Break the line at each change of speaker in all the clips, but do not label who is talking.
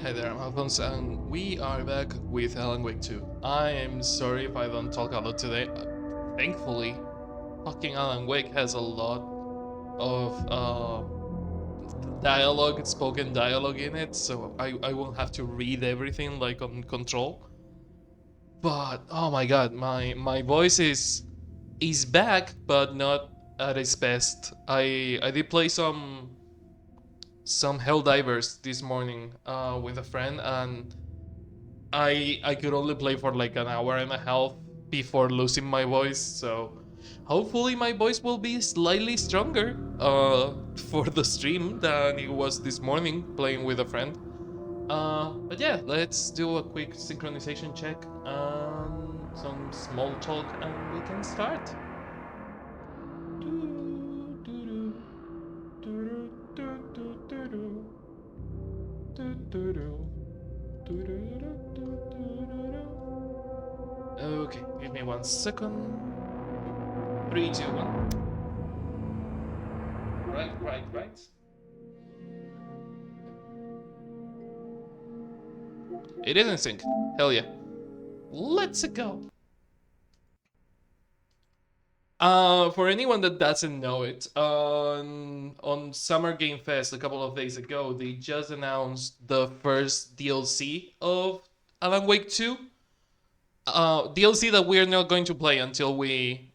Hi there, I'm Alphonse, and we are back with Alan Wake 2. I am sorry if I don't talk a lot today. Thankfully, fucking Alan Wake has a lot of dialogue, spoken dialogue in it, so I won't have to read everything like on Control. But oh my god, my voice is back, but not at its best. I did play some Helldivers this morning with a friend, and I could only play for like an hour and a half before losing my voice. So hopefully my voice will be slightly stronger for the stream than it was this morning playing with a friend. But yeah, let's do a quick synchronization check and some small talk, and we can start. Okay, give me 1 second. 3, 2, 1. Right. It is in sync. Hell yeah. Let's go. For anyone that doesn't know it, on Summer Game Fest a couple of days ago, they just announced the first DLC of Alan Wake 2. DLC that we're not going to play until we.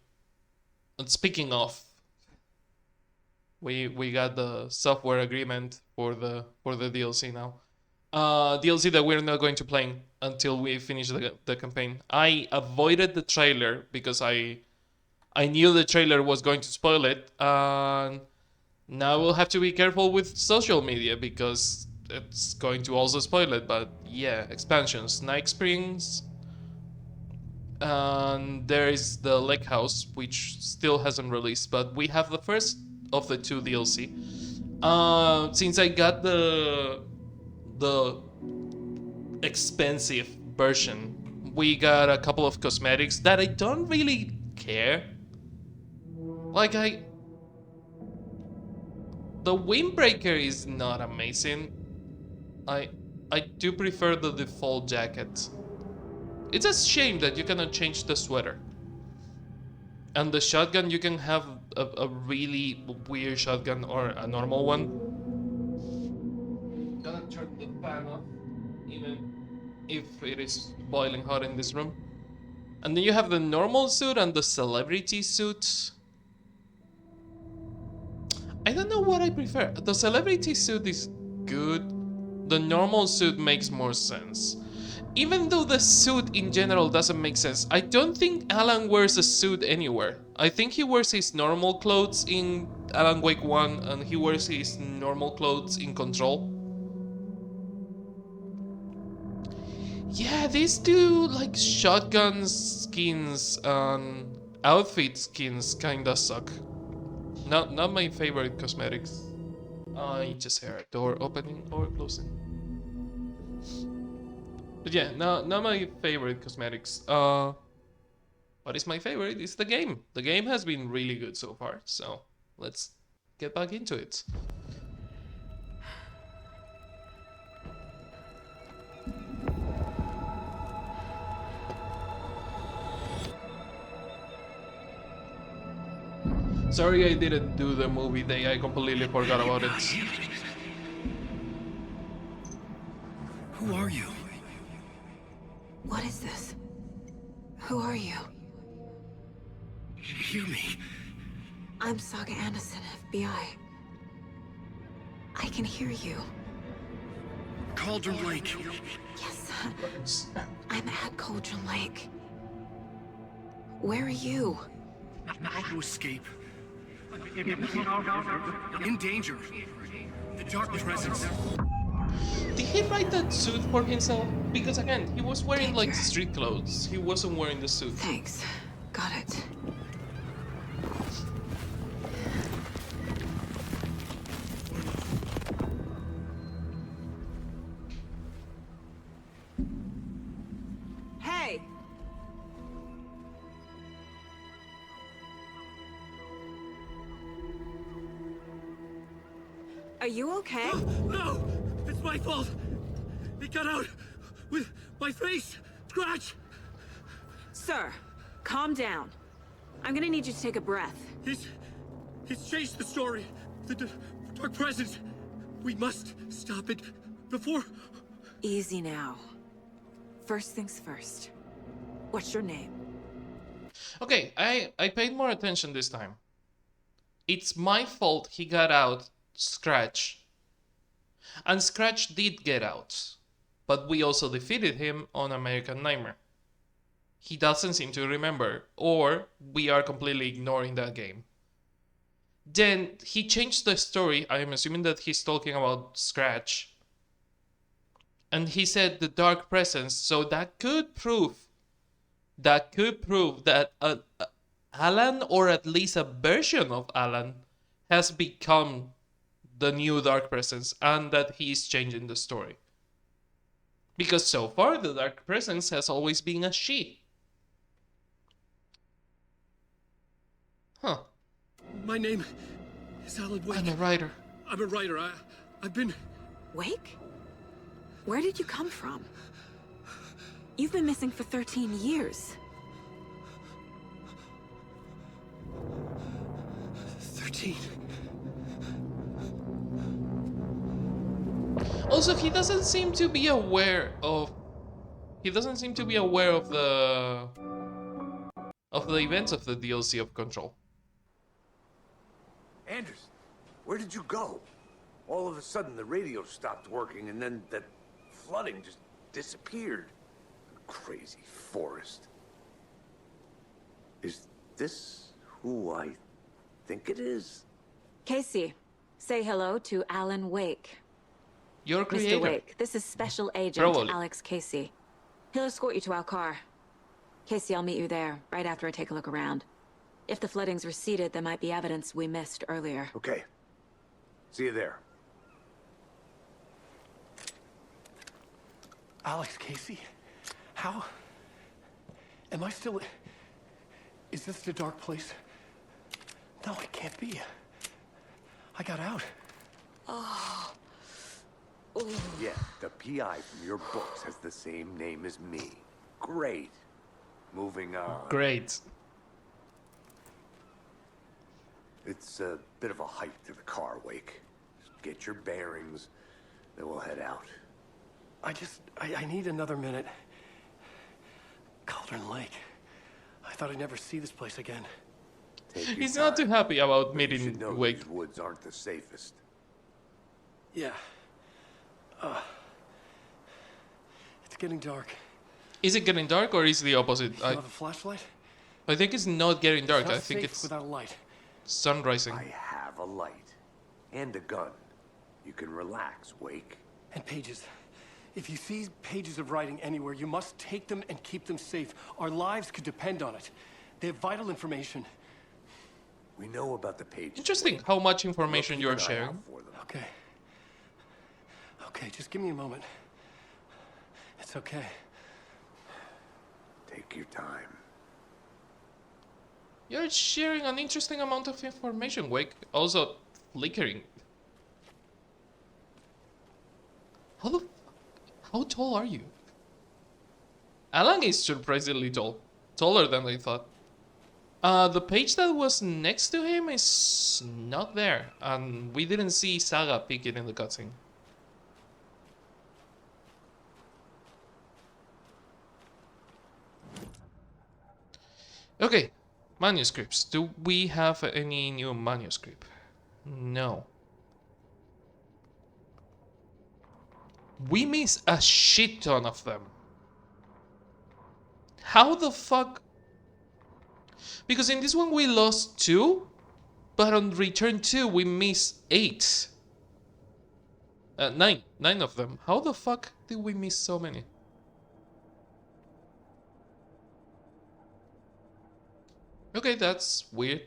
Speaking of, we got the software agreement for the DLC now. DLC that we're not going to play until we finish the campaign. I avoided the trailer because I knew the trailer was going to spoil it, and now we'll have to be careful with social media because it's going to also spoil it. But yeah, expansions, Night Springs, and there is the Lake House, which still hasn't released, but we have the first of the two DLC. Since I got the expensive version, we got a couple of cosmetics that I don't really care. Like the windbreaker is not amazing. I I do prefer the default jacket. It's a shame that you cannot change the sweater. And the shotgun, you can have a really weird shotgun or a normal one. Gonna turn the fan off, even if it is boiling hot in this room. And then you have the normal suit and the celebrity suit. I don't know what I prefer. The celebrity suit is good. The normal suit makes more sense. Even though the suit in general doesn't make sense, I don't think Alan wears a suit anywhere. I think he wears his normal clothes in Alan Wake 1 and he wears his normal clothes in Control. Yeah, these two like shotgun skins and outfit skins kinda suck. Not my favorite cosmetics. I just hear a door opening or closing. But yeah, not my favorite cosmetics. What is my favorite? It's the game. The game has been really good so far, so let's get back into it. Sorry I didn't do the movie day, I completely forgot about it.
Who are you?
What is this? Who are you?
Hear me.
I'm Saga Anderson, FBI. I can hear you.
Cauldron Lake.
Yes, I'm at Cauldron Lake. Where are you?
How to escape. In danger. The Dark Presence.
Did he write that suit for himself? Because again, he was wearing like street clothes. He wasn't wearing the suit.
Thanks. Got it. Hey! Are you okay?
No! It's my fault! It got out with my face. Scratch.
Sir, calm down. I'm gonna need you to take a breath.
He's changed the story. The dark presence. We must stop it before.
Easy now. First things first. What's your name?
Okay, I paid more attention this time. It's my fault he got out Scratch. And Scratch did get out. But we also defeated him on American Nightmare. He doesn't seem to remember, or we are completely ignoring that game. Then he changed the story. I am assuming that he's talking about Scratch. And he said the dark presence, so that could prove that Alan, or at least a version of Alan, has become the new dark presence, and that he's changing the story. Because so far the dark presence has always been a she. Huh.
My name is Alan Wake.
I'm a writer.
I'm a writer. I've been...
Wake? Where did you come from? You've been missing for 13 years.
13.
Also, he doesn't seem to be aware of... He doesn't seem to be aware of the events of the DLC of Control.
Anderson, where did you go? All of a sudden, the radio stopped working, and then that flooding just disappeared. Crazy forest. Is this who I think it is?
Casey, say hello to Alan Wake.
Your creator.
Mr. Wake, this is Special Agent
Probably.
Alex Casey. He'll escort you to our car. Casey, I'll meet you there, right after I take a look around. If the flooding's receded, there might be evidence we missed earlier.
Okay. See you there.
Alex Casey? How? Am I still... Is this the dark place? No, it can't be. I got out.
Yeah, the PI from your books has the same name as me. Great. Moving on.
Great.
It's a bit of a hike to the car, Wake. Just get your bearings, then we'll head out.
I need another minute. Cauldron Lake. I thought I'd never see this place again.
Take your
He's not too
time.
happy about
But you should
meeting
know
Wake.
these woods aren't the safest.
Yeah. It's getting dark.
Is it getting dark, or is it the opposite?
You have a flashlight?
I think it's not getting dark.
It's not
I think
safe
it's
without a light.
sun rising.
I have a light. And a gun. You can relax, Wake.
And pages. If you see pages of writing anywhere, you must take them and keep them safe. Our lives could depend on it. They have vital information.
We know about the pages.
Interesting
Wake.
how much
We'll
information
keep
you're
an eye out
sharing.
for them.
Okay. Okay, just give me a moment. It's okay.
Take your time.
You're sharing an interesting amount of information, Wake. Also, flickering. How tall are you? Alan is surprisingly tall. Taller than I thought. The page that was next to him is not there. And we didn't see Saga pick it in the cutscene. Okay, manuscripts. Do we have any new manuscript? No. We miss a shit ton of them. How the fuck? Because in this one we lost 2, but on return 2 we miss 8. 9 of them. How the fuck did we miss so many? Okay, that's weird.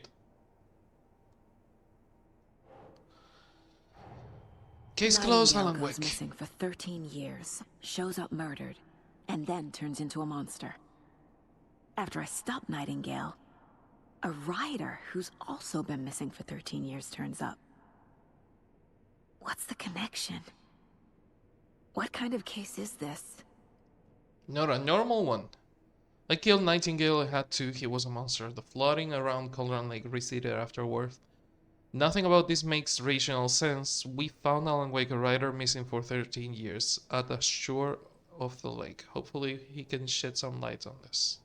Case closed,
Nightingale
Alan
goes
Wake.
missing for 13 years, shows up murdered, and then turns into a monster. After I stop Nightingale, a writer who's also been missing for 13 years turns up. What's the connection? What kind of case is this?
Not a normal one. I killed Nightingale, I had to, he was a monster. The flooding around Cauldron Lake receded afterward. Nothing about this makes rational sense. We found Alan Wake, a writer missing for 13 years, at the shore of the lake. Hopefully he can shed some light on this.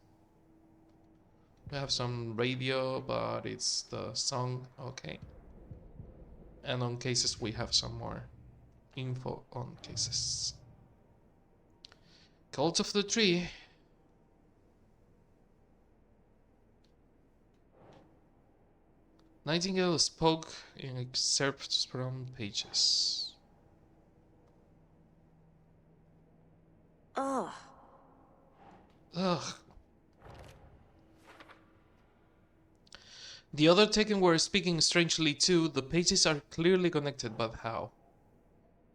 We have some radio, but it's the song, okay. And on cases we have some more info on cases. Cult of the Tree. Nightingale spoke in excerpts from pages.
Ugh.
Ugh. The other Taken were speaking strangely too. The pages are clearly connected, but how?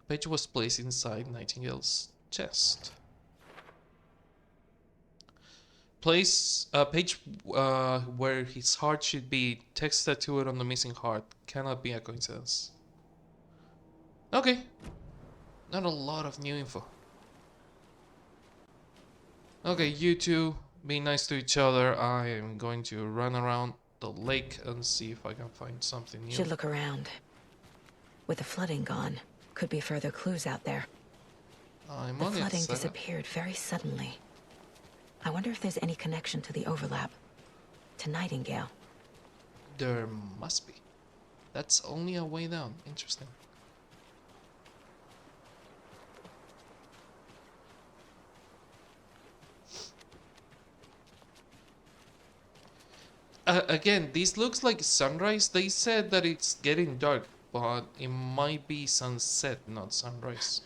The page was placed inside Nightingale's chest. Place page where his heart should be. Text tattooed on the missing heart. Cannot be a coincidence. Okay. Not a lot of new info. Okay, you two, be nice to each other. I am going to run around the lake and see if I can find something new.
Should look around. With the flooding gone, could be further clues out there.
I'm
The
on it.
flooding disappeared very suddenly. I wonder if there's any connection to the overlap. To Nightingale.
There must be. That's only a way down. Interesting. Again, this looks like sunrise. They said that it's getting dark, but it might be sunset, not sunrise.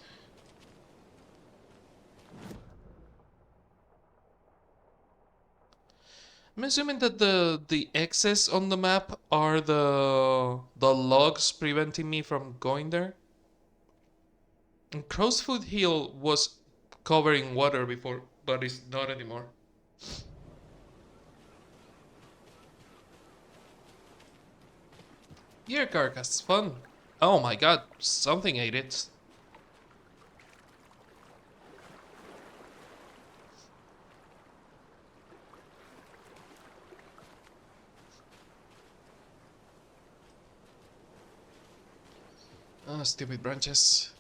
I'm assuming that the X's on the map are the logs preventing me from going there. And Crowsfoot Hill was covering water before, but it's not anymore. Deer carcass, fun. Oh my god, something ate it. Ah, stupid branches.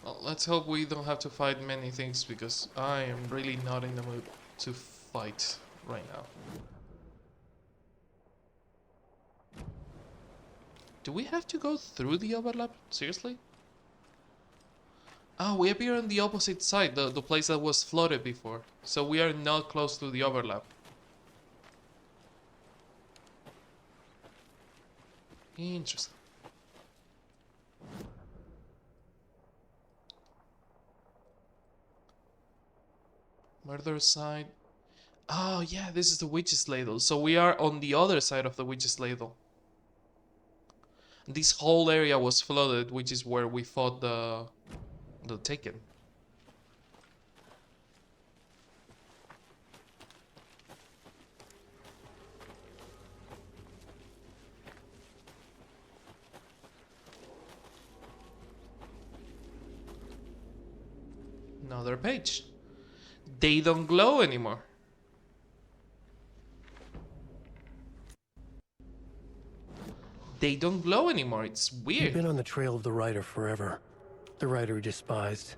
Well, let's hope we don't have to fight many things because I am really not in the mood to fight right now. Do we have to go through the overlap? Seriously? Oh, we appear on the opposite side, the place that was flooded before. So we are not close to the overlap. Interesting. Murder side. Oh yeah, this is the witch's ladle. So we are on the other side of the witch's ladle. This whole area was flooded, which is where we fought the Taken. Another page. They don't glow anymore. They don't glow anymore. It's weird.
You've been on the trail of the writer forever. The writer who despised.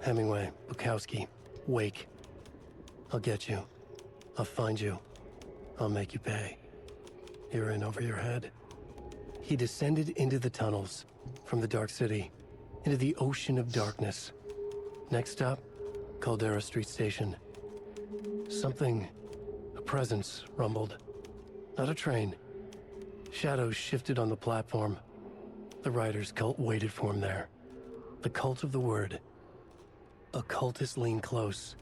Hemingway, Bukowski, Wake. I'll get you. I'll find you. I'll make you pay. You're in over your head. He descended into the tunnels, from the Dark City, into the ocean of darkness. Next stop, Caldera Street Station. Something, a presence, rumbled. Not a train. Shadows shifted on the platform. The writer's cult waited for him there. The cult of the word. Occultists lean close.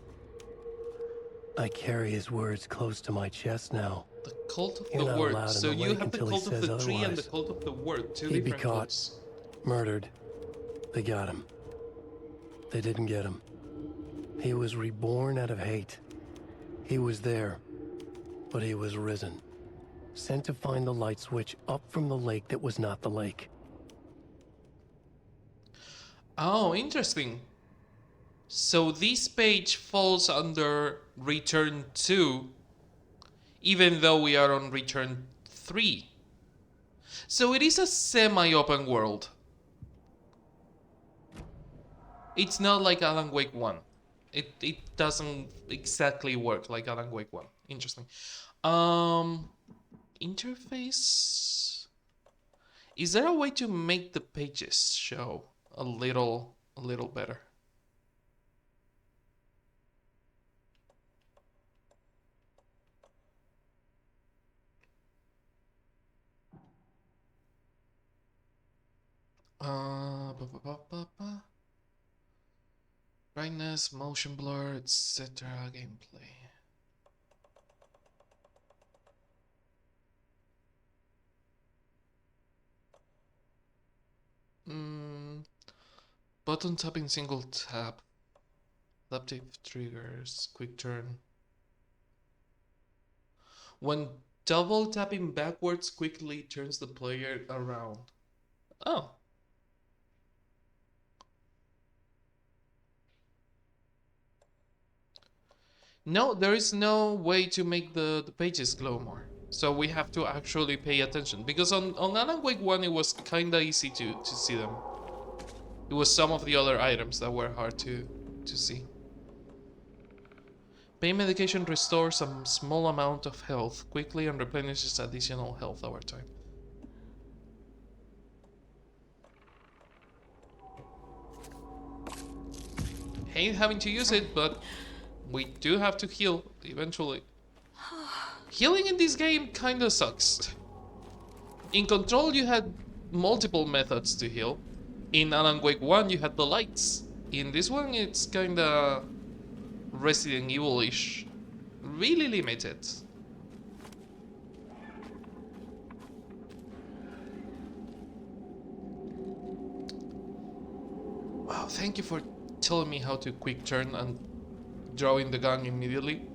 I carry his words close to my chest now.
The cult of
You're
the
not
word.
allowed in
So
the
you
lake
have the
until he
cult of
says
the tree and the
otherwise.
cult of the word. Two
He'd be
different
caught,
cults.
murdered. They got him. They didn't get him. He was reborn out of hate. He was there, but he was risen. Sent to find the light switch up from the lake that was not the lake.
Oh, interesting. So this page falls under Return 2, even though we are on Return 3. So it is a semi-open world. It's not like Alan Wake 1. It doesn't exactly work like Alan Wake 1. Interesting. Interface. Is there a way to make the pages show a little better? Ba. Brightness, motion blur, etc. Gameplay. Button tapping, single tap. Adaptive triggers, quick turn. When double tapping backwards quickly turns the player around. Oh. No, there is no way to make the pages glow more. So we have to actually pay attention. Because on Alan Wake 1 it was kinda easy to see them. It was some of the other items that were hard to see. Pain medication restores a small amount of health quickly and replenishes additional health over time. Hate having to use it, but we do have to heal eventually. Healing in this game kinda sucks. In Control you had multiple methods to heal. In Alan Wake 1 you had the lights. In this one it's kinda Resident Evil-ish. Really limited. Wow, thank you for telling me how to quick turn and drawing the gun immediately.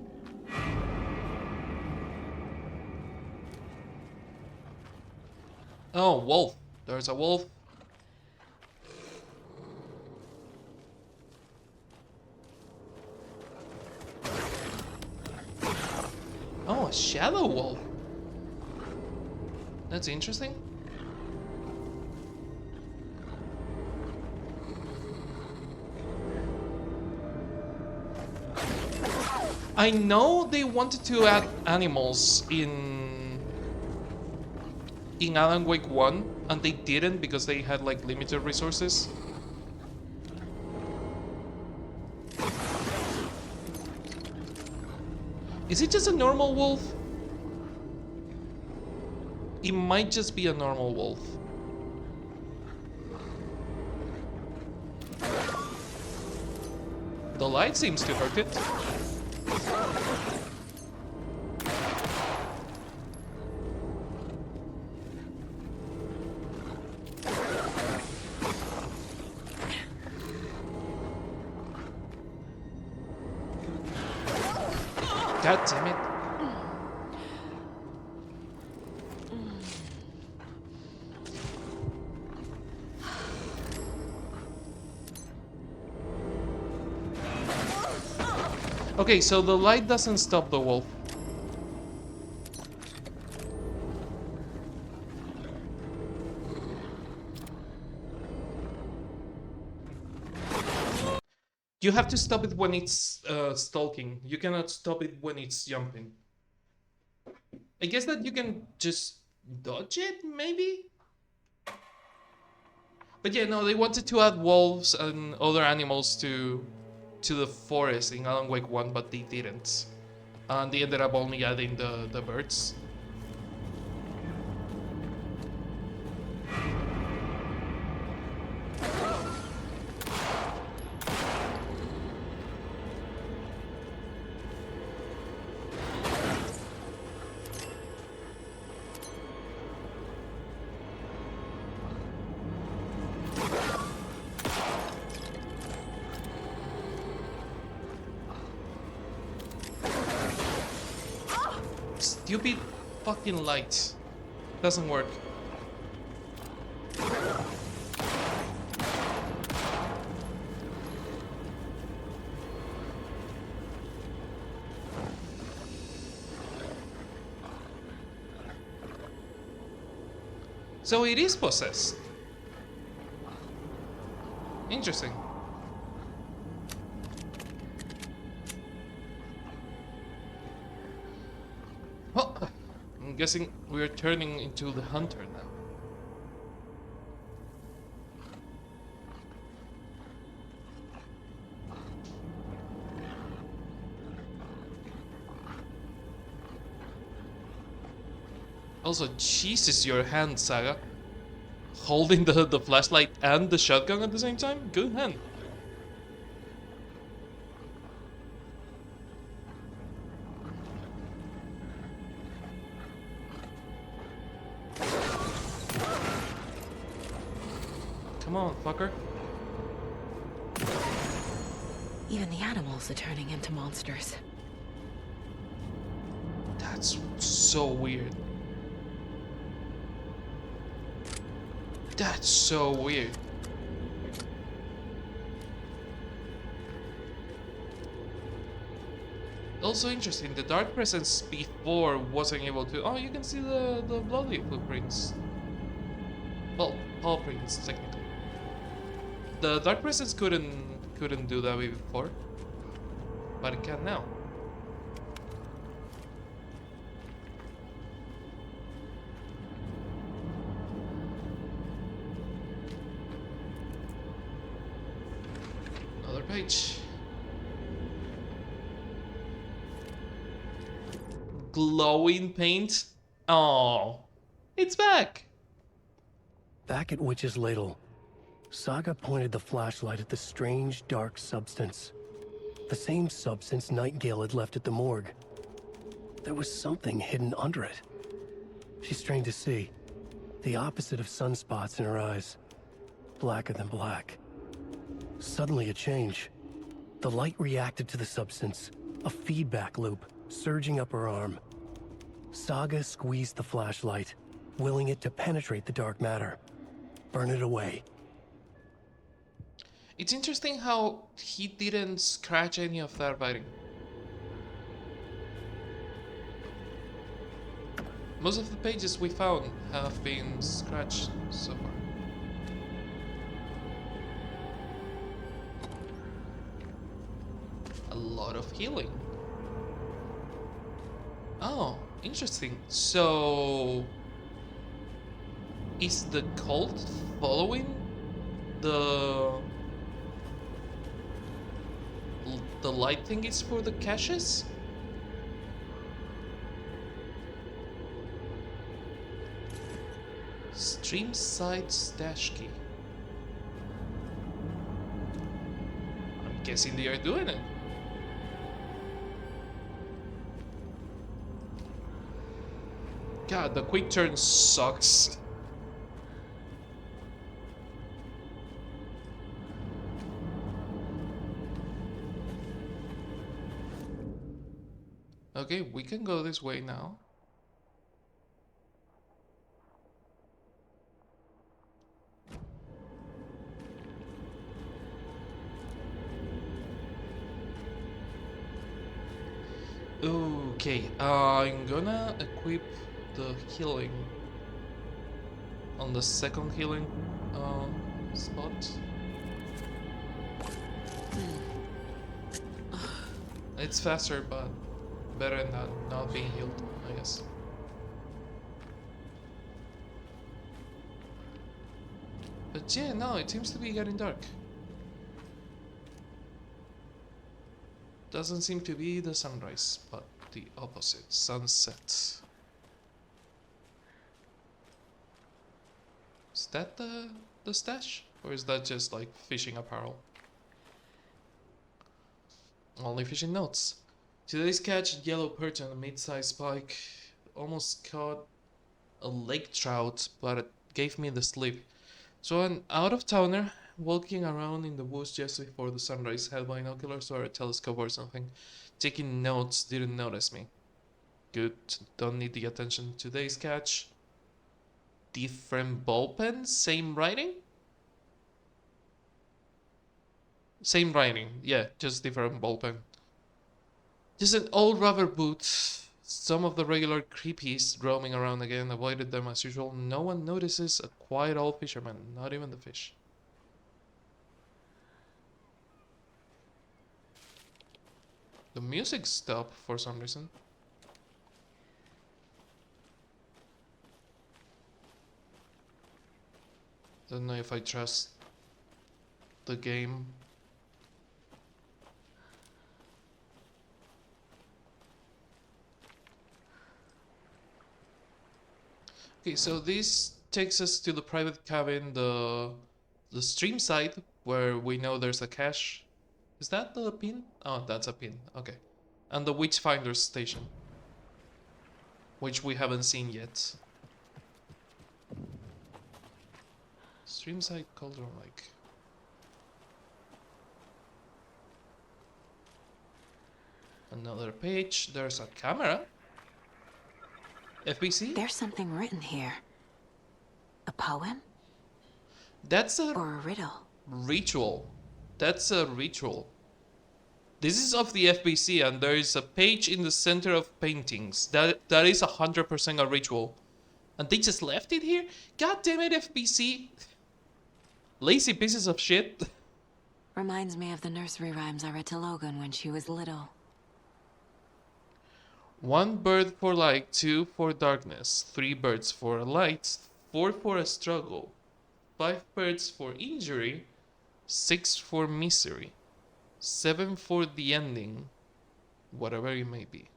Oh, wolf. There's a wolf. Oh, a shadow wolf. That's interesting. I know they wanted to add animals in Alan Wake 1, and they didn't because they had like limited resources. Is it just a normal wolf? It might just be a normal wolf. The light seems to hurt it. God damn it. Okay, so the light doesn't stop the wolf. You have to stop it when it's stalking. You cannot stop it when it's jumping. I guess that you can just dodge it, maybe? But yeah, no, they wanted to add wolves and other animals to the forest in Alan Wake 1, but they didn't. And they ended up only adding the birds. Stupid fucking light. Doesn't work. So it is possessed. Interesting. Well, I'm guessing we're turning into the hunter now. Also, Jesus, your hand, Saga. Holding the flashlight and the shotgun at the same time? Good hand. Come on, fucker.
Even the animals are turning into monsters.
That's so weird. That's so weird. Also interesting, the dark presence before wasn't able to... Oh, you can see the bloody footprints. Well, paw prints, technically. The dark presence couldn't do that before, but it can now. Another page. Glowing paint. Oh, it's back.
Back at Witch's Ladle, Saga pointed the flashlight at the strange, dark substance. The same substance Nightingale had left at the morgue. There was something hidden under it. She strained to see. The opposite of sunspots in her eyes. Blacker than black. Suddenly a change. The light reacted to the substance. A feedback loop, surging up her arm. Saga squeezed the flashlight, willing it to penetrate the dark matter. Burn it away.
It's interesting how he didn't scratch any of that writing. Most of the pages we found have been scratched so far. A lot of healing. Oh, interesting. So... is the cult following the light thing is for the caches? Stream side stash key. I'm guessing they are doing it. God, the quick turn sucks. Okay, we can go this way now. Okay, I'm gonna equip the healing on the second healing spot. It's faster, but better than not being healed, I guess. But yeah, no, it seems to be getting dark. Doesn't seem to be the sunrise, but the opposite, sunset. Is that the stash? Or is that just like fishing apparel? Only fishing notes. Today's catch, yellow perch and a mid-sized pike. Almost caught a lake trout, but it gave me the slip. So an out-of-towner walking around in the woods just before the sunrise, had binoculars or a telescope or something. Taking notes, didn't notice me. good. Don't need the attention today's catch. Different ball pens, same writing? Same writing, yeah, just different ball pen. Just an old rubber boot. Some of the regular creepies roaming around again avoided them as usual. No one notices a quiet old fisherman, not even the fish. The music stopped for some reason. Don't know if I trust the game. Okay, so this takes us to the private cabin, the stream side, where we know there's a cache. Is that the pin? Oh, that's a pin. Okay. And the Witchfinder station, which we haven't seen yet. Stream side cauldron like. Another page. There's a camera. FBC?
There's something written here. A poem?
That's a
Or a riddle?
ritual. That's a ritual. This is of the FBC, and there is a page in the center of paintings. That is 100% a ritual. And they just left it here? God damn it, FBC. Lazy pieces of shit.
Reminds me of the nursery rhymes I read to Logan when she was little.
1 bird for light, 2 for darkness, 3 birds for a light, 4 for a struggle, 5 birds for injury, 6 for misery, 7 for the ending, whatever it may be.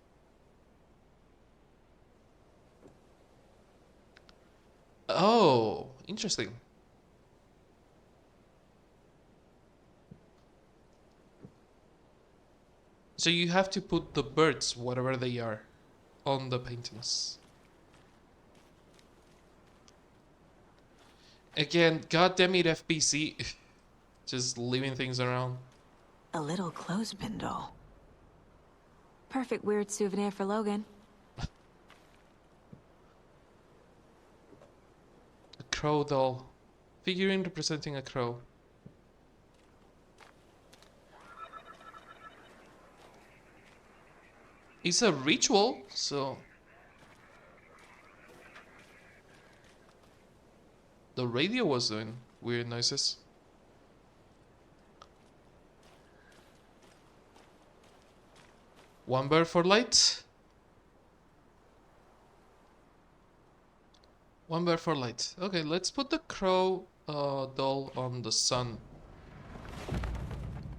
Oh, interesting. So you have to put the birds, whatever they are, on the paintings. Again, goddamn it, FBC. Just leaving things around.
A little clothespin doll. Perfect weird souvenir for Logan.
A crow doll. Figurine representing a crow. It's a ritual, so... The radio was doing weird noises. One bird for light. One bird for light. Okay, let's put the crow doll on the sun.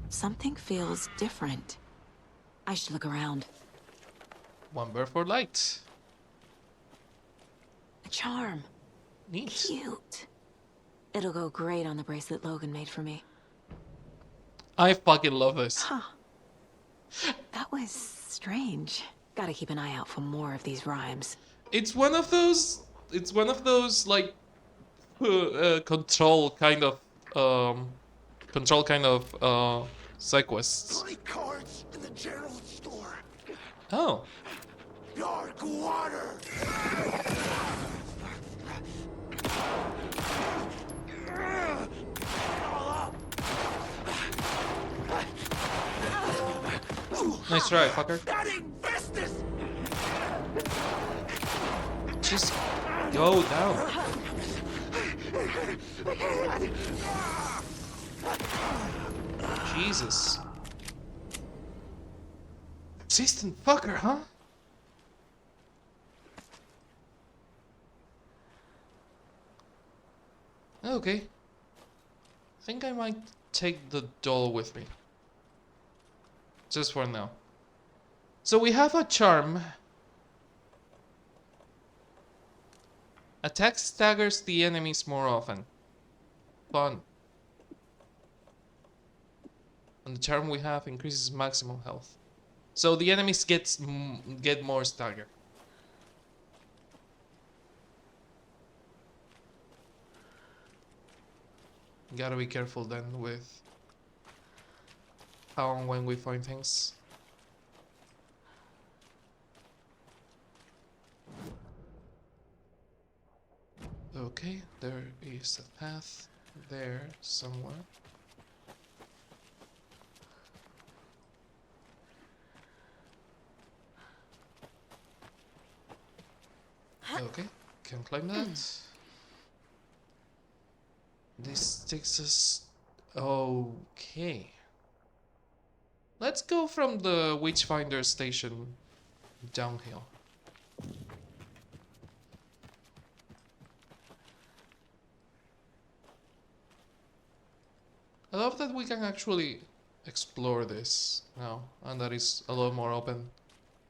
Something feels different. I should look around.
One bird for light.
A charm.
Neat.
Cute. It'll go great on the bracelet Logan made for me.
I fucking love this.
Huh. That was strange. Gotta keep an eye out for more of these rhymes.
It's one of those. It's one of those like control kind of side quests.
Money cards in the general store.
Oh.
Dark water.
Nice try, fucker.
That investus.
Just go down. Jesus. Persistent fucker, huh? Okay. I think I might take the doll with me. Just for now. So we have a charm. Attack staggers the enemies more often. Fun. And the charm we have increases maximum health. So the enemies get more stagger. Gotta be careful then with how and when we find things. Okay, there is a path there somewhere. Okay, can climb that. This takes us... Okay. Let's go from the Witchfinder station downhill. I love that we can actually explore this now, and that is a lot more open.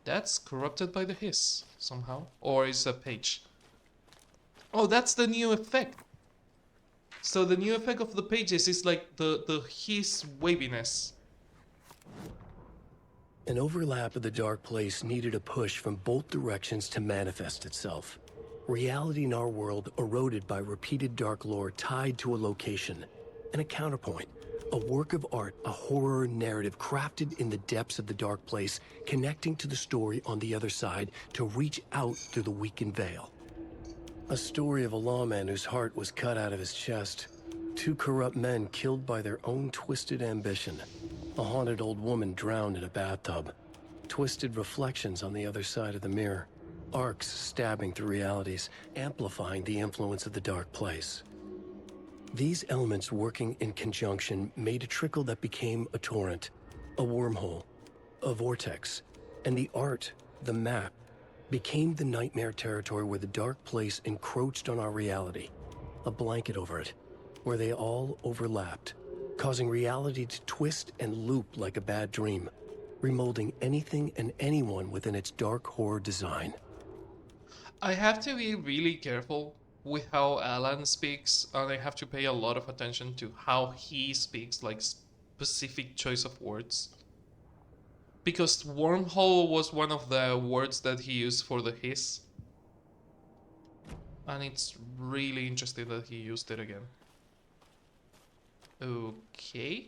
That's corrupted by the hiss, somehow. Or is a page. Oh, that's the new effect! So the new effect of the pages is like the hiss waviness.
An overlap of the dark place needed a push from both directions to manifest itself. Reality in our world eroded by repeated dark lore tied to a location. And a counterpoint, a work of art, a horror narrative crafted in the depths of the dark place, connecting to the story on the other side to reach out through the weakened veil. A story of a lawman whose heart was cut out of his chest. Two corrupt men killed by their own twisted ambition. A haunted old woman drowned in a bathtub. Twisted reflections on the other side of the mirror. Arcs stabbing through realities, amplifying the influence of the dark place. These elements working in conjunction made a trickle that became a torrent, a wormhole, a vortex, and the art, the map, became the nightmare territory where the dark place encroached on our reality, a blanket over it, where they all overlapped, causing reality to twist and loop like a bad dream, remolding anything and anyone within its dark horror design.
I have to be really careful with how Alan speaks, and I have to pay a lot of attention to how he speaks, like specific choice of words. Because wormhole was one of the words that he used for the hiss. And it's really interesting that he used it again. Okay.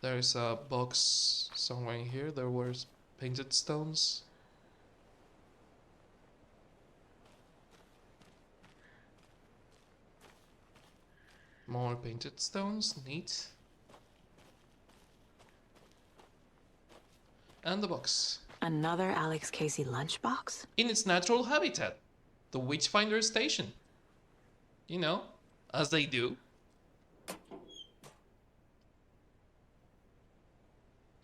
There's a box somewhere in here. There were painted stones. More painted stones. Neat. And the box.
Another Alex Casey lunchbox?
In its natural habitat. The Witchfinder station. You know, as they do.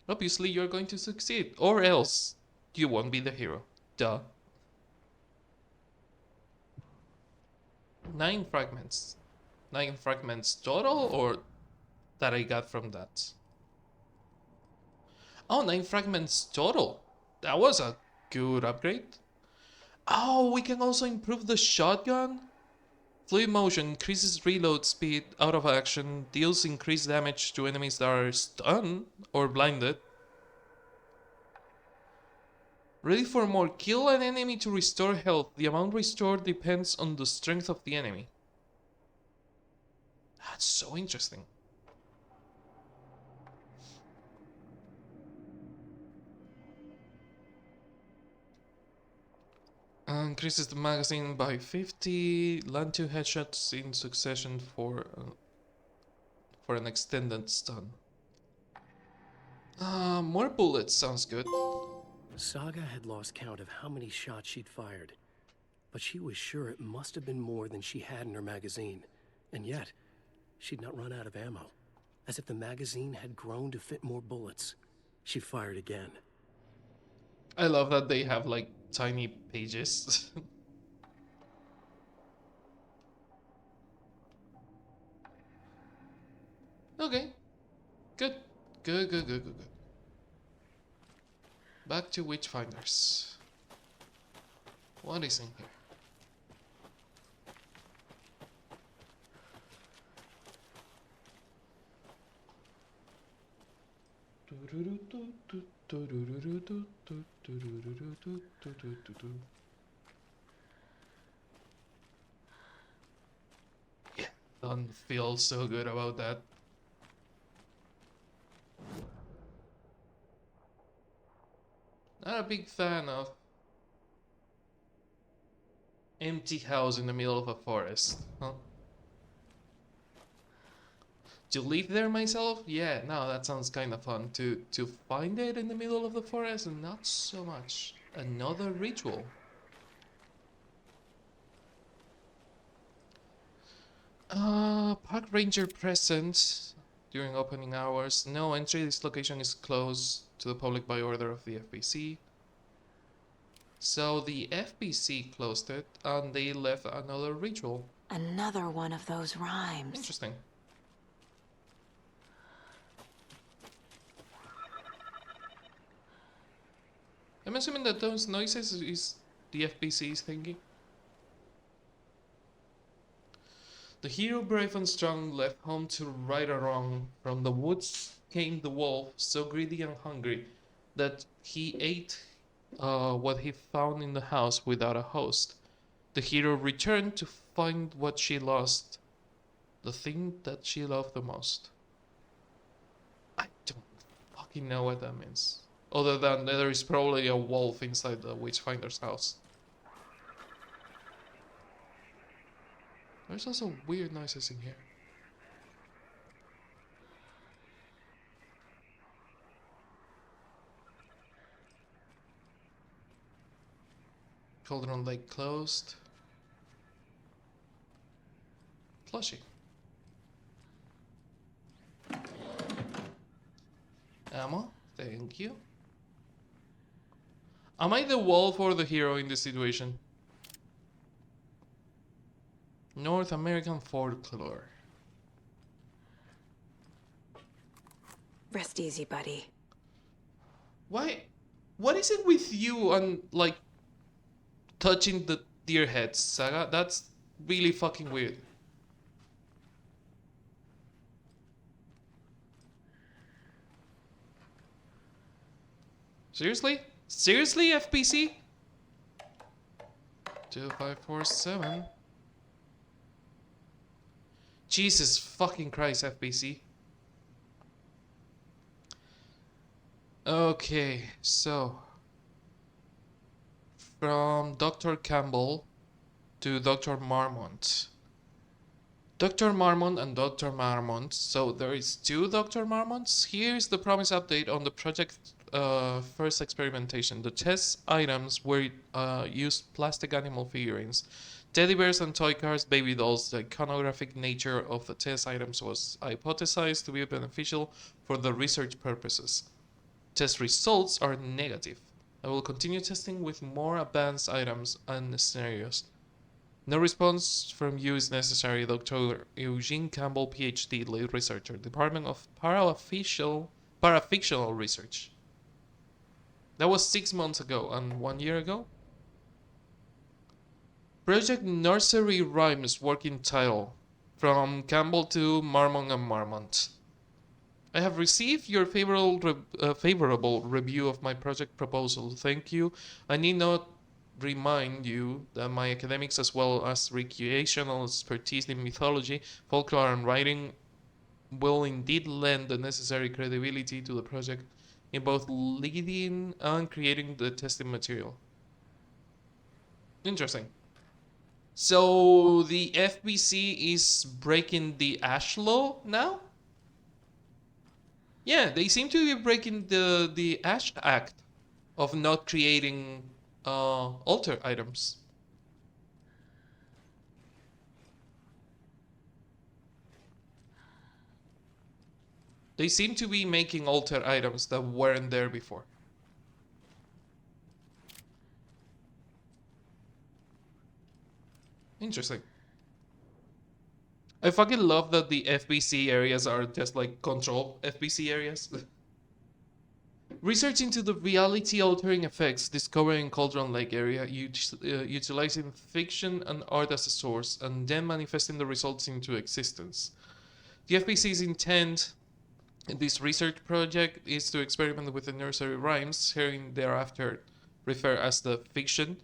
Obviously, you're going to succeed, or else you won't be the hero. Duh. 9 fragments. 9 fragments total, or that I got from that? Oh, 9 fragments total. That was a good upgrade. Oh, we can also improve the shotgun. Fluid motion increases reload speed out of action, deals increased damage to enemies that are stunned or blinded. Ready for more. Kill an enemy to restore health. The amount restored depends on the strength of the enemy. That's so interesting. Increases the magazine by 50. Land 2 headshots in succession for an extended stun. More bullets sounds good.
Saga had lost count of how many shots she'd fired, but she was sure it must have been more than she had in her magazine. And yet, she'd not run out of ammo. As if the magazine had grown to fit more bullets. She fired again.
I love that they have like tiny pages. Okay. Good. Good, good, good, good, good. Back to Witchfinders. What is in here? Yeah, don't feel so good about that. Not a big fan of Empty house in the middle of a forest. Huh? To live there myself? Yeah, no, that sounds kind of fun. To find it in the middle of the forest, not so much. Another ritual. Park ranger present during opening hours. No entry. This location is closed to the public by order of the FBC. So the FBC closed it and they left another ritual.
Another one of those rhymes.
Interesting. I'm assuming that those noises is the FBC's thinking. The hero brave and strong left home to right or wrong. From the woods came the wolf, so greedy and hungry that he ate what he found in the house without a host. The hero returned to find what she lost, the thing that she loved the most. I don't fucking know what that means. Other than there is probably a wolf inside the Witchfinder's house. There's also weird noises in here. Cauldron Lake closed. Plushie. Ammo, thank you. Am I the wolf or the hero in this situation? North American folklore.
Rest easy, buddy.
Why? What is it with you and like touching the deer heads, Saga? That's really fucking weird. Seriously? Seriously, FPC? 2547. Jesus fucking Christ, FPC. Okay, so from Dr. Campbell to Dr. Marmont. Dr. Marmont and Dr. Marmont. So there is two Dr. Marmonts. Here's the promise update on the project first experimentation. The test items were used plastic animal figurines, teddy bears and toy cars, baby dolls. The iconographic nature of the test items was hypothesized to be beneficial for the research purposes. Test results are negative. I will continue testing with more advanced items and scenarios. No response from you is necessary, Dr. Eugene Campbell, PhD, lead researcher, Department of Parafictional Research. That was 6 months ago, and 1 year ago? Project Nursery Rhymes working title. From Campbell to Marmont and Marmont. I have received your favorable review of my project proposal. Thank you. I need not remind you that my academics as well as recreational expertise in mythology, folklore, and writing will indeed lend the necessary credibility to the project in both leading and creating the testing material. Interesting. So the FBC is breaking the Ash Law now? Yeah, they seem to be breaking the Ash Act of not creating alter items. They seem to be making alter items that weren't there before. Interesting. I fucking love that the FBC areas are just like control FBC areas. Research into the reality-altering effects discovered in Cauldron Lake area, utilizing fiction and art as a source, and then manifesting the results into existence. The FBC's intent in this research project is to experiment with the nursery rhymes, herein thereafter referred as the fiction,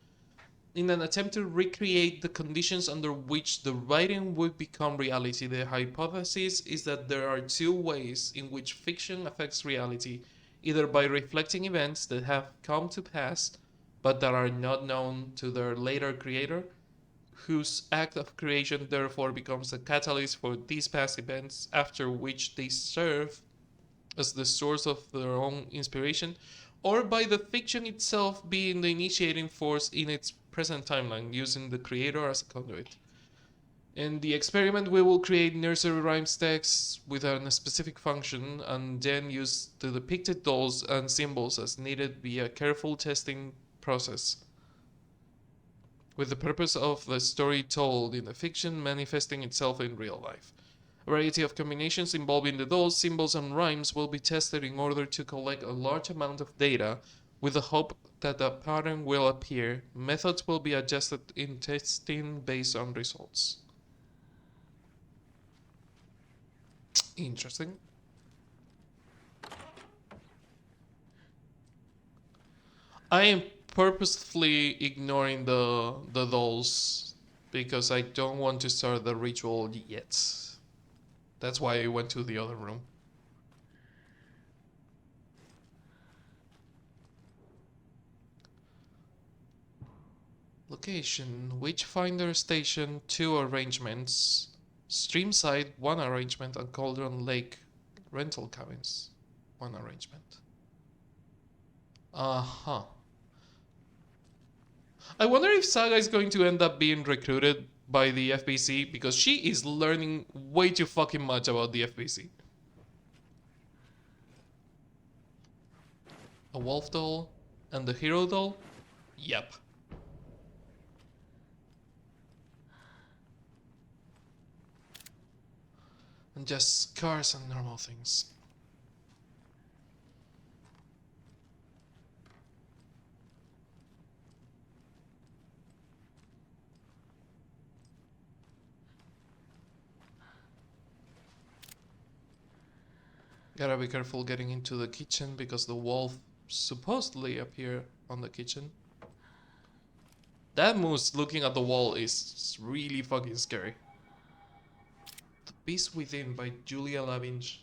in an attempt to recreate the conditions under which the writing would become reality. The hypothesis is that there are two ways in which fiction affects reality, either by reflecting events that have come to pass but that are not known to their later creator, whose act of creation therefore becomes a catalyst for these past events, after which they serve as the source of their own inspiration, or by the fiction itself being the initiating force in its present timeline, using the creator as a conduit. In the experiment, we will create nursery rhymes texts with a specific function and then use the depicted dolls and symbols as needed via careful testing process, with the purpose of the story told in the fiction manifesting itself in real life. A variety of combinations involving the dolls, symbols, and rhymes will be tested in order to collect a large amount of data with the hope that a pattern will appear. Methods will be adjusted in testing based on results. Interesting. I am purposefully ignoring the dolls because I don't want to start the ritual yet. That's why I went to the other room. Location: Witchfinder Station, 2 arrangements. Streamside, 1 arrangement, and Cauldron Lake rental cabins, 1 arrangement. Uh-huh. I wonder if Saga is going to end up being recruited by the FBC because she is learning way too fucking much about the FBC. A wolf doll and the hero doll? Yep. And just scars and normal things. Gotta be careful getting into the kitchen because the wolf supposedly appeared on the kitchen. That moose looking at the wall is really fucking scary. The Beast Within by Julia Lavinge.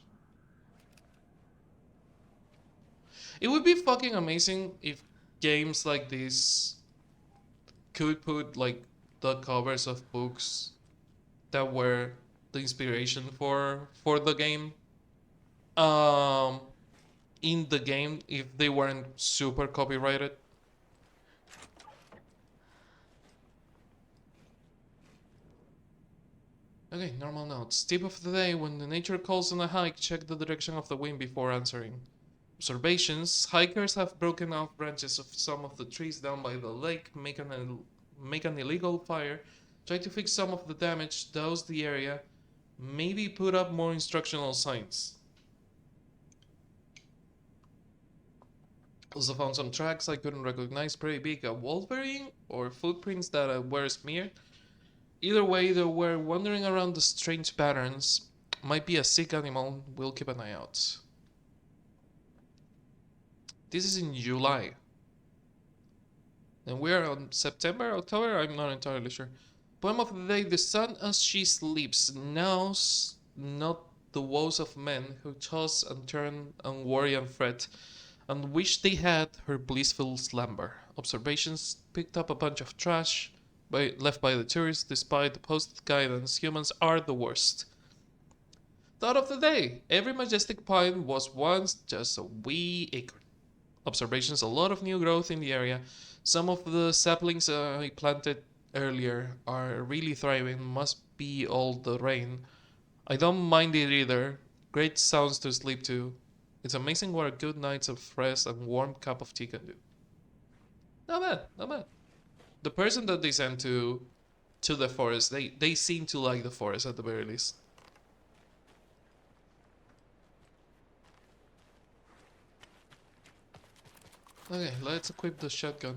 It would be fucking amazing if games like this could put like the covers of books that were the inspiration for the game um in the game if they weren't super copyrighted. Okay, normal notes. Tip of the day: when the nature calls on a hike, check the direction of the wind before answering. Observations: hikers have broken off branches of some of the trees down by the lake, make an illegal fire, try to fix some of the damage, douse the area, maybe put up more instructional signs. Also found some tracks I couldn't recognize, pretty big. A wolverine or footprints that were smeared. Either way, they were wandering around the strange patterns. Might be a sick animal. We'll keep an eye out. This is in July. And we're on September, October? I'm not entirely sure. Poem of the day: the sun as she sleeps knows not the woes of men who toss and turn and worry and fret and wish they had her blissful slumber. Observations: picked up a bunch of trash left by the tourists. Despite the posted guidance, humans are the worst. Thought of the day: every majestic pine was once just a wee acorn. Observations: a lot of new growth in the area. Some of the saplings I planted earlier are really thriving. Must be all the rain. I don't mind it either. Great sounds to sleep to. It's amazing what a good night of fresh and warm cup of tea can do. Not bad, not bad. The person that they sent to the forest, they seem to like the forest at the very least. Okay, let's equip the shotgun.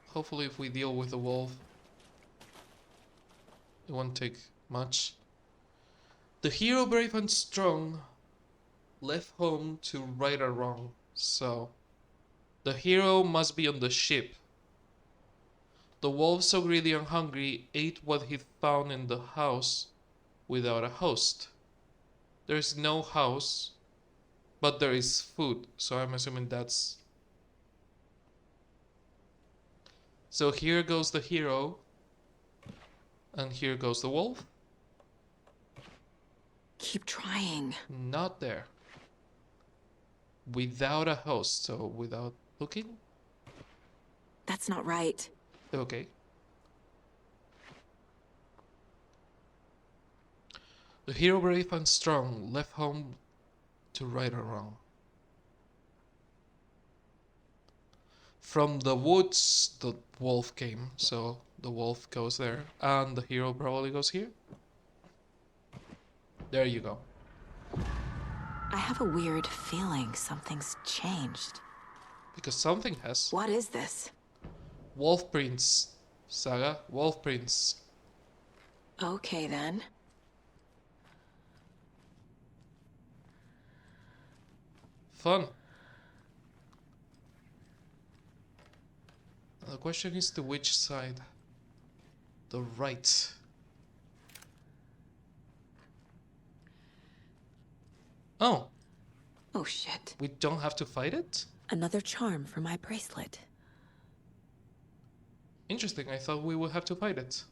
Hopefully if we deal with the wolf, it won't take much. The hero, brave and strong, left home to right a wrong. So, the hero must be on the ship. The wolf, so greedy and hungry, ate what he found in the house without a host. There's no house, but there is food, so I'm assuming that's... So here goes the hero, and here goes the wolf.
Keep trying.
Not there. Without a host, so without looking?
That's not right.
Okay. The hero brave and strong left home to right or wrong. From the woods, the wolf came, so the wolf goes there, and the hero probably goes here. There you go.
I have a weird feeling something's changed.
Because something has.
What is this?
Wolf Prince. Saga, Wolf Prince.
Okay, then.
Fun. The question is to which side? The right. Oh,
Oh, shit.
we don't have to fight it?
Another charm for my bracelet.
Interesting, I thought we would have to fight it.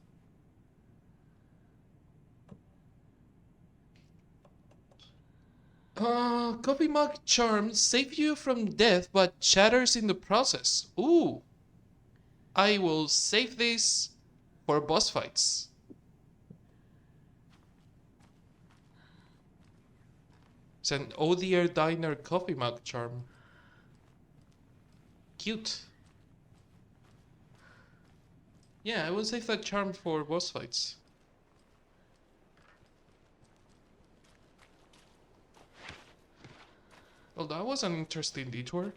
Coffee mug charm save you from death but shatters in the process. Ooh. I will save this for boss fights. It's an Oh Dear Diner coffee mug charm. Cute. Yeah, I will save that charm for boss fights. Well, that was an interesting detour.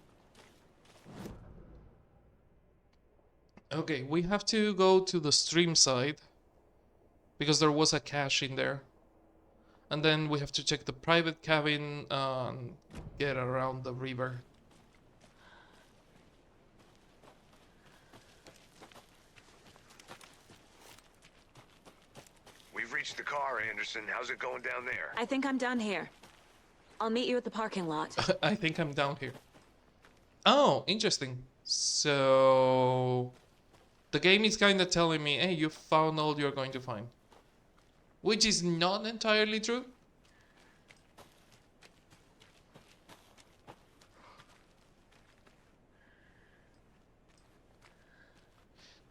Okay, we have to go to the stream side because there was a cache in there. And then we have to check the private cabin and get around the river.
We've reached the car, Anderson. How's it going down there?
I think I'm done here. I'll meet you at the parking lot.
I think I'm down here. Oh, interesting. So the game is kind of telling me, hey, you found all you're going to find. Which is not entirely true.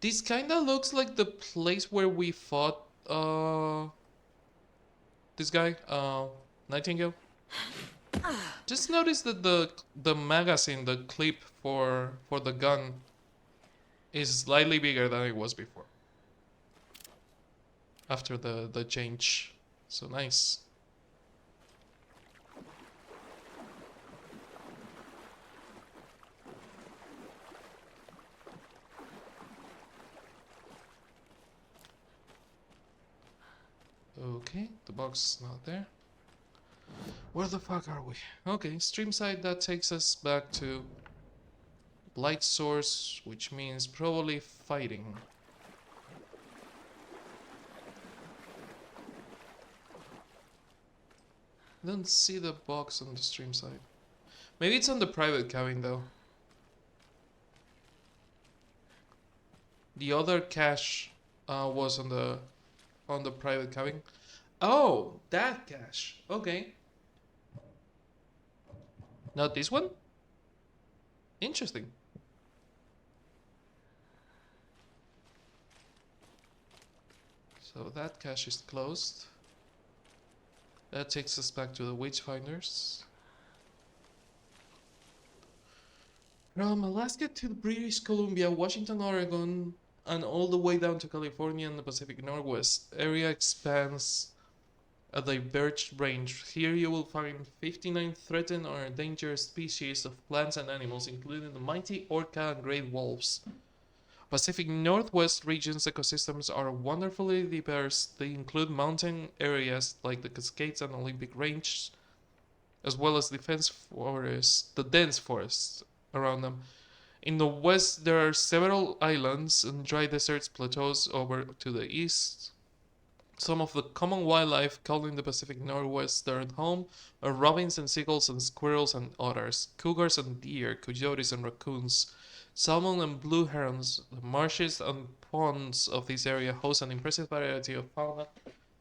This kind of looks like the place where we fought this guy, Nightingale. Just notice that the magazine, the clip for the gun is slightly bigger than it was before. After the change. So nice. Okay, the box is not there. Where the fuck are we? Okay, stream side, that takes us back to light source, which means probably fighting. I don't see the box on the stream side. Maybe it's on the private cabin though. The other cache was on the private cabin. Oh, that cache. Okay. Not this one? Interesting. So that cache is closed. That takes us back to the Witchfinders. From Alaska to British Columbia, Washington, Oregon, and all the way down to California and the Pacific Northwest, area expands a diverged range. Here you will find 59 threatened or endangered species of plants and animals, including the mighty orca and great wolves. Pacific Northwest region's ecosystems are wonderfully diverse. They include mountain areas like the Cascades and Olympic Range, as well as the dense forests around them. In the west, there are several islands and dry deserts plateaus over to the east. Some of the common wildlife caught in the Pacific Northwest are at home are robins and seagulls and squirrels and otters, cougars and deer, coyotes and raccoons, Salmon and blue herons. The marshes and ponds of this area host an impressive variety of fauna,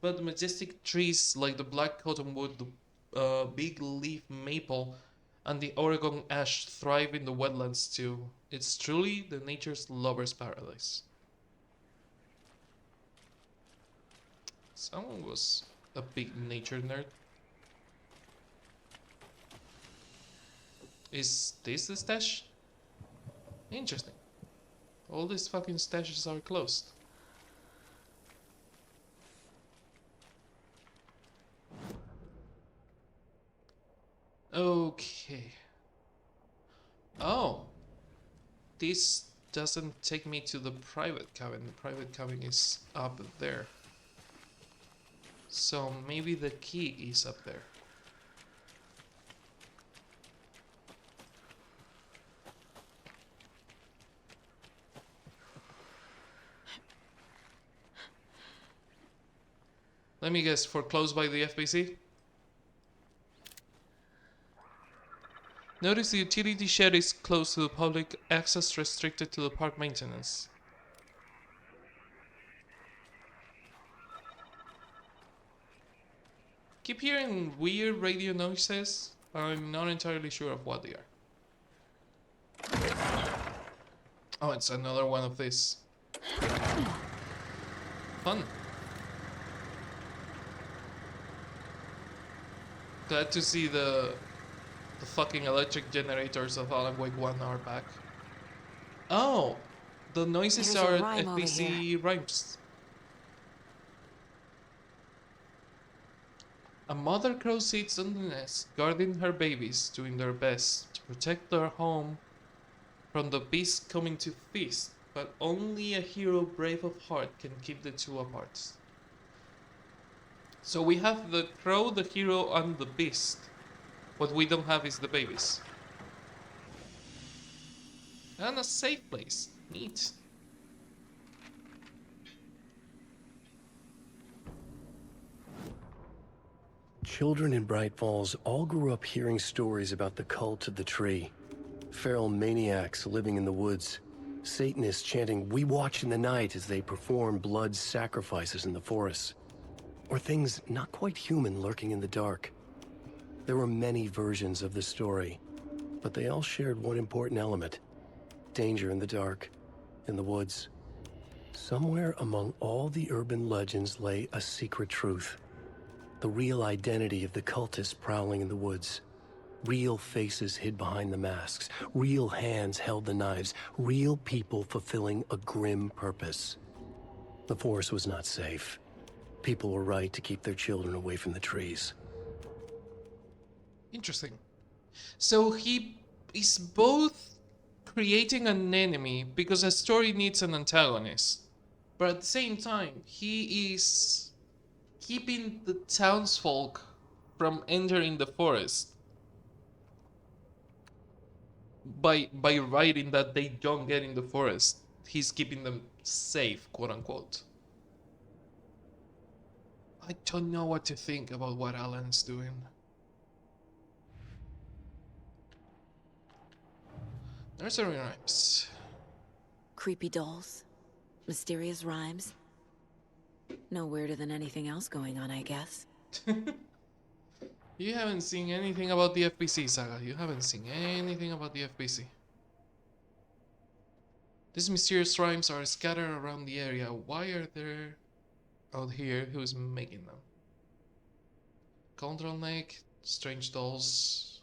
but the majestic trees like the black cottonwood, the big leaf maple, and the Oregon ash thrive in the wetlands too. It's truly the nature's lover's paradise. Someone was a big nature nerd. Is this the stash? Interesting. All these fucking stashes are closed. Okay. Oh. This doesn't take me to the private cabin. The private cabin is up there. So maybe the key is up there. Let me guess, foreclosed by the FBC? Notice the utility shed is closed to the public, access restricted to the park maintenance. Keep hearing weird radio noises. I'm not entirely sure of what they are. Oh, it's another one of these. Fun. Glad to see the fucking electric generators of Alan Wake 1 are back. Oh, the noises
There's a
are
rhyme over
FBC rhymes. A mother crow sits on the nest, guarding her babies, doing their best to protect their home from the beast coming to feast, but only a hero brave of heart can keep the two apart. So we have the crow, the hero, and the beast. What we don't have is the babies. And a safe place. Neat.
Children in Bright Falls all grew up hearing stories about the cult of the tree. Feral maniacs living in the woods. Satanists chanting, "We watch in the night," as they perform blood sacrifices in the forests. Or things not quite human lurking in the dark. There were many versions of the story, but they all shared one important element. Danger in the dark, in the woods. Somewhere among all the urban legends lay a secret truth. The real identity of the cultists prowling in the woods. Real faces hid behind the masks. Real hands held the knives. Real people fulfilling a grim purpose. The forest was not safe. People were right to keep their children away from the trees.
Interesting. So he is both creating an enemy because a story needs an antagonist, but at the same time, he is keeping the townsfolk from entering the forest by writing that they don't get in the forest. He's keeping them safe, quote unquote. I don't know what to think about what Alan's doing. Nursery rhymes.
Creepy dolls. Mysterious rhymes. No weirder than anything else going on, I guess.
You haven't seen anything about the FBC, Saga. You haven't seen anything about the FBC. These mysterious rhymes are scattered around the area. Why are there out here? Who's making them? Control Neck, Strange Dolls.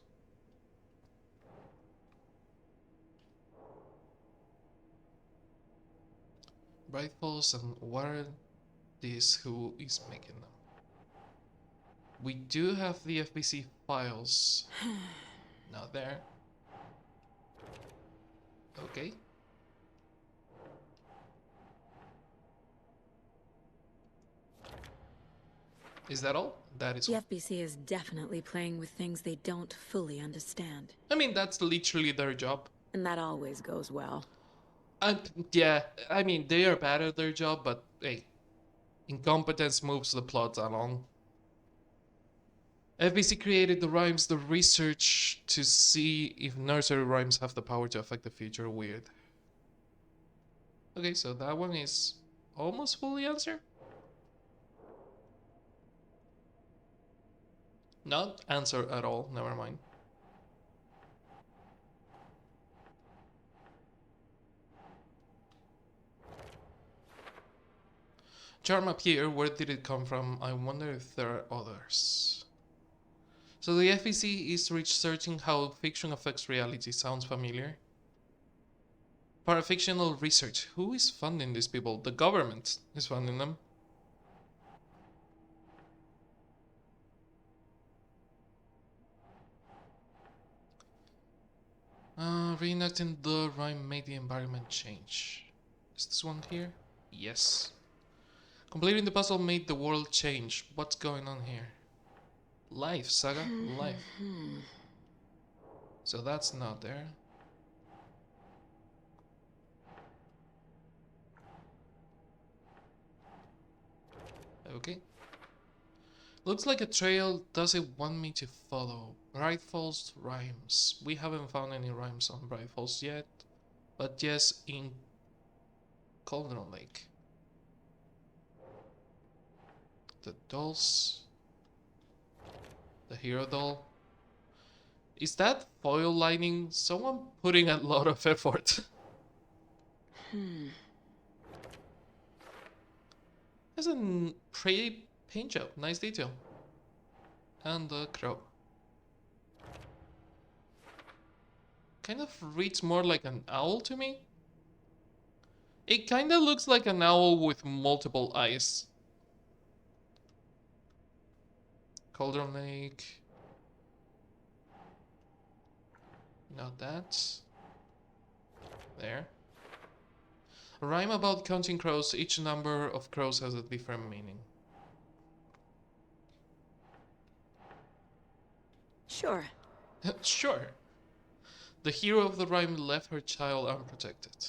Bright Falls, and what are these? Who is making them? We do have the FBC files. Not there. Okay. Is that all? That is
The
all.
FBC is definitely playing with things they don't fully understand.
I mean, that's literally their job.
And that always goes well.
Yeah, I mean, they are bad at their job, but hey, incompetence moves the plot along. FBC created the rhymes, the research to see if nursery rhymes have the power to affect the future. Weird. Okay, so that one is almost fully answered. Not answered at all, never mind. Charm appear, where did it come from? I wonder if there are others. So the FEC is researching how fiction affects reality. Sounds familiar? Parafictional research. Who is funding these people? The government is funding them. Reenacting the rhyme made the environment change. Is this one here? Yes. Completing the puzzle made the world change. What's going on here? Life, Saga. Life. So that's not there. Okay. Looks like a trail. Does it want me to follow? Bright Falls rhymes. We haven't found any rhymes on Bright Falls yet. But yes, in Cauldron Lake. The dolls. The hero doll. Is that foil lining? Someone putting a lot of effort. That's a pretty paint job. Nice detail. And the crow. Kind of reads more like an owl to me. It kind of looks like an owl with multiple eyes. Cauldron Lake. Not that. There. A rhyme about counting crows. Each number of crows has a different meaning.
Sure.
Sure. The hero of the rhyme left her child unprotected.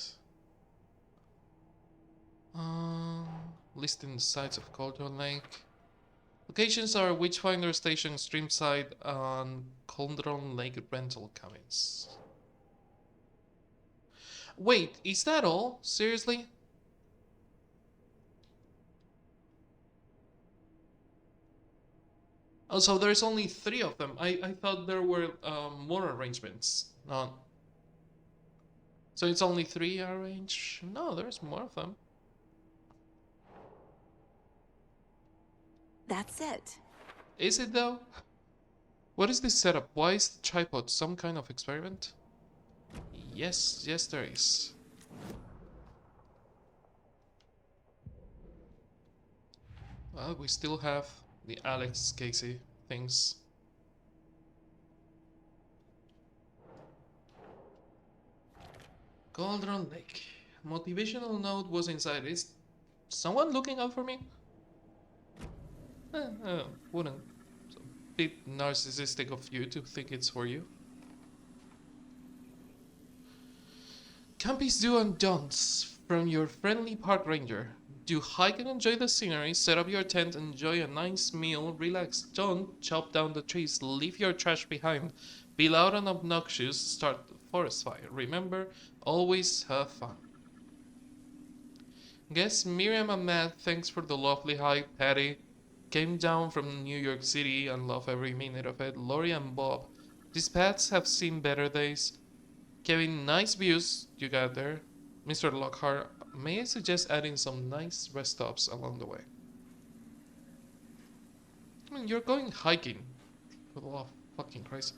Listing the sites of Cauldron Lake. Locations are Witchfinder Station, Streamside, and Cauldron Lake rental cabins. Wait, is that all? Seriously? Oh, so there's only 3 of them. I thought there were more arrangements. No. So it's only 3 arranged? No, there's more of them.
That's it.
Is it though? What is this setup? Why is the tripod some kind of experiment? Yes, yes there is. Well, we still have the Alex Casey things. Cauldron Lake. Motivational note was inside. Is someone looking out for me? Wouldn't. It's a bit narcissistic of you to think it's for you. Campy's do and don'ts from your friendly park ranger. Do hike and enjoy the scenery, set up your tent, enjoy a nice meal, relax, don't chop down the trees, leave your trash behind, be loud and obnoxious, start a forest fire. Remember, always have fun. Guess Miriam and Matt, thanks for the lovely hike. Patty came down from New York City and love every minute of it. Lori and Bob, these pets have seen better days. Kevin, nice views you got there. Mr. Lockhart, may I suggest adding some nice rest stops along the way? I mean, you're going hiking. For the love of fucking Christ.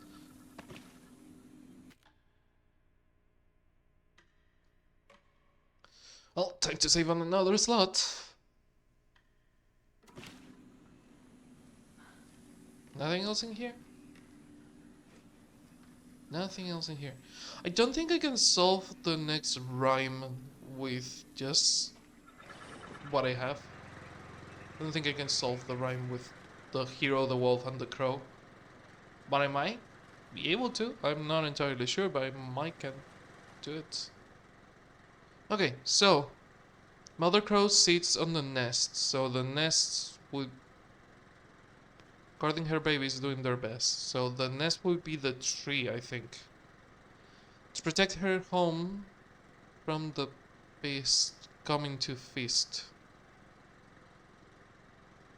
Well, time to save on another slot. Nothing else in here? Nothing else in here. I don't think I can solve the next rhyme with just what I have. I don't think I can solve the rhyme with the hero, the wolf, and the crow. But I might be able to. I'm not entirely sure, but I might can do it. Okay, so Mother Crow sits on the nest, so the nest would guarding her babies doing their best. So the nest would be the tree, I think. To protect her home from the beast coming to feast.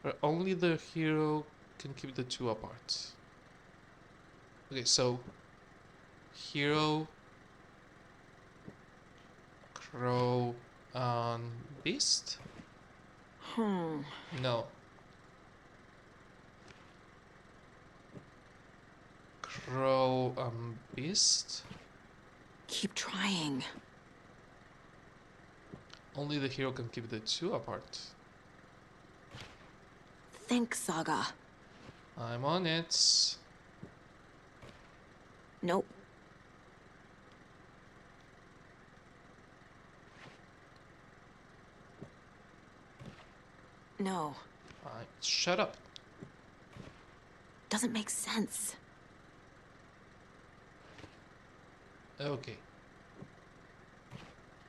Where only the hero can keep the two apart. Okay, so hero, crow, and beast? No. Crow and beast?
Keep trying.
Only the hero can keep the two apart.
Think, Saga.
I'm on it.
Nope. No.
Shut up.
Doesn't make sense.
Okay.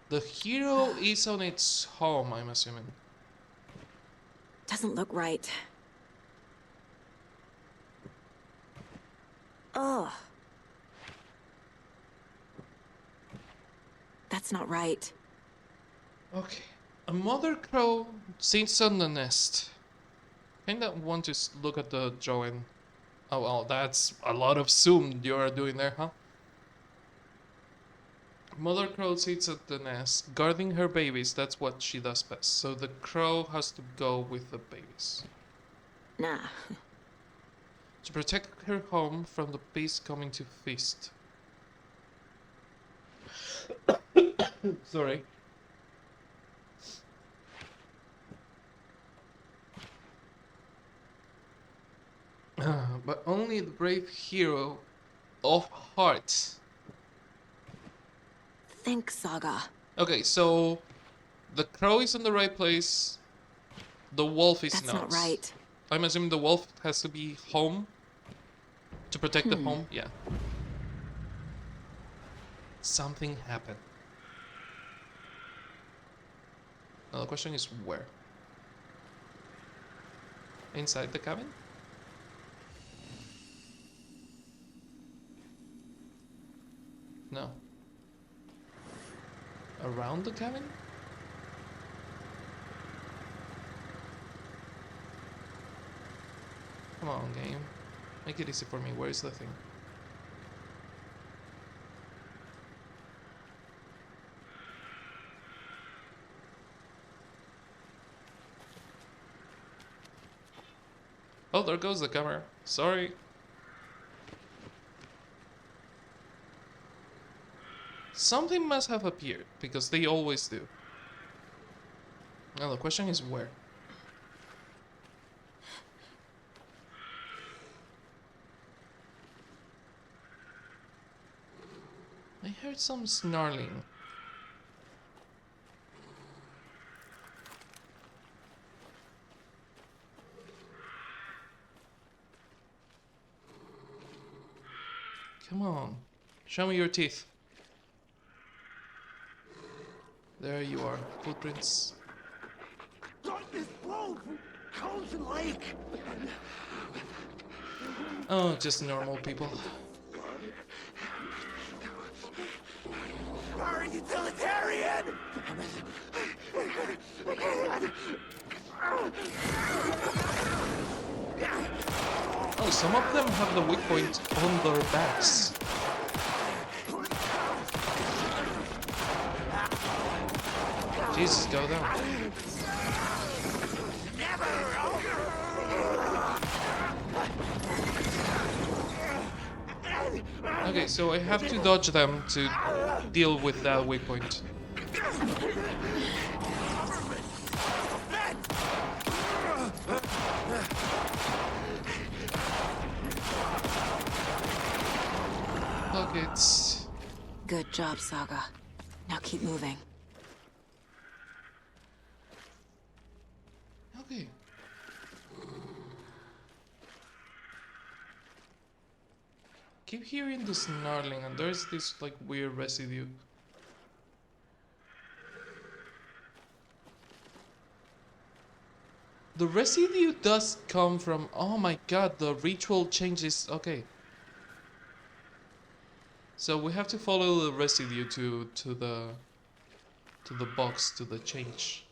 The hero is on its home, I'm assuming.
Doesn't look right. Ugh. That's not right.
Okay. A mother crow sits on the nest. Kinda want to look at the drawing. Oh, well, that's a lot of zoom you're doing there, huh? Mother crow sits at the nest, guarding her babies. That's what she does best. So the crow has to go with the babies.
Nah.
To protect her home from the beast coming to feast. Sorry. But only the brave hero of heart.
Think, Saga.
Okay, so the crow is in the right place. The wolf is
That's
not.
not right.
I'm assuming the wolf has to be home to protect the home. Yeah. Something happened. Now the question is where? Inside the cabin? No. Around the cabin? Come on, game. Make it easy for me. Where is the thing? Oh, there goes the camera. Sorry. Something must have appeared, because they always do. Now the question is where? I heard some snarling. Come on. Show me your teeth. There you are. Footprints.
Darkness blown from Coulson Lake.
Oh, just normal people.
Are a utilitarian.
Oh, some of them have the weak point on their backs. Jesus, go down. Okay, so I have to dodge them to deal with that weak point. Buckets.
Good job, Saga. Now keep moving.
Okay. Keep hearing the snarling, and there's this like weird residue. The residue does come from. Oh my god, the ritual changes. Okay. So we have to follow the residue to the to the box, to the change.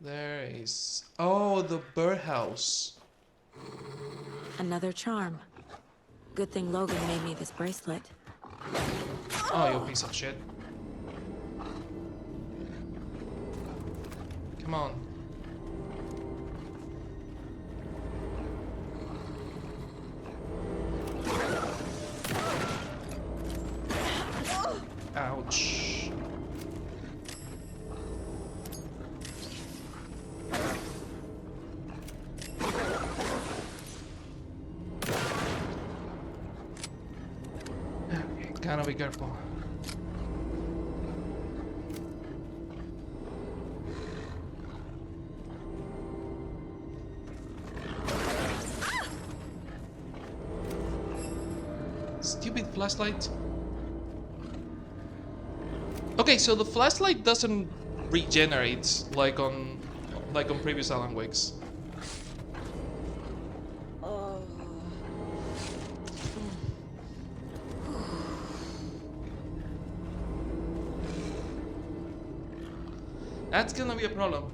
There is... Oh, the birdhouse.
Another charm. Good thing Logan made me this bracelet.
Oh, you piece of shit. Come on. Ouch. Okay, gotta be careful. Stupid flashlight. Okay, so the flashlight doesn't regenerate like on previous Alan Wakes. That's gonna be a problem.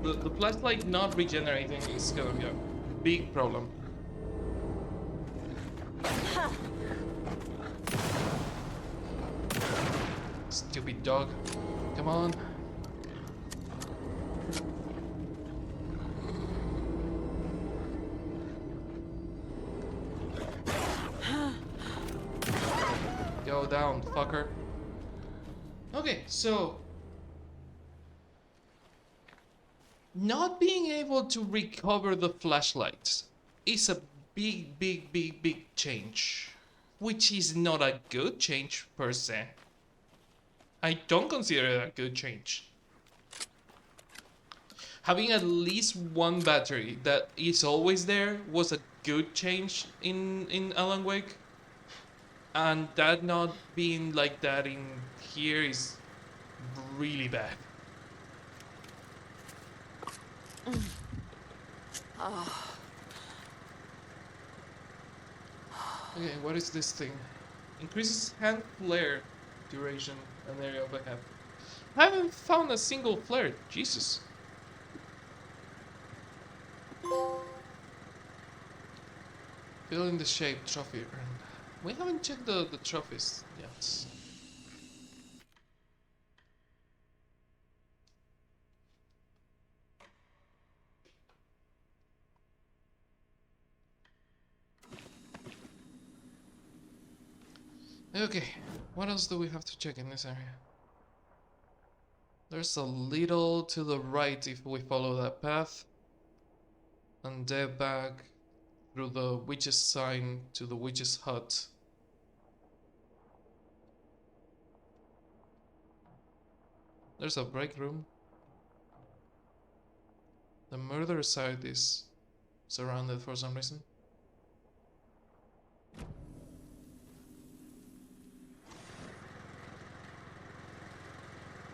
The flashlight not regenerating is gonna be a big problem. Stupid dog. Come on. Go down, fucker. Okay, so not being able to recover the flashlights is a big change. Which is not a good change per se. I don't consider it a good change. Having at least one battery that is always there was a good change in Alan Wake. And that not being like that in here is really bad. Okay, what is this thing? Increases hand flare duration and area of ahead. I haven't found a single flare, Jesus. Fill in the shape trophy earned. We haven't checked the trophies yet. Okay, what else do we have to check in this area? There's a little to the right if we follow that path. And then back through the witch's sign to the witch's hut. There's a break room. The murder site is surrounded for some reason.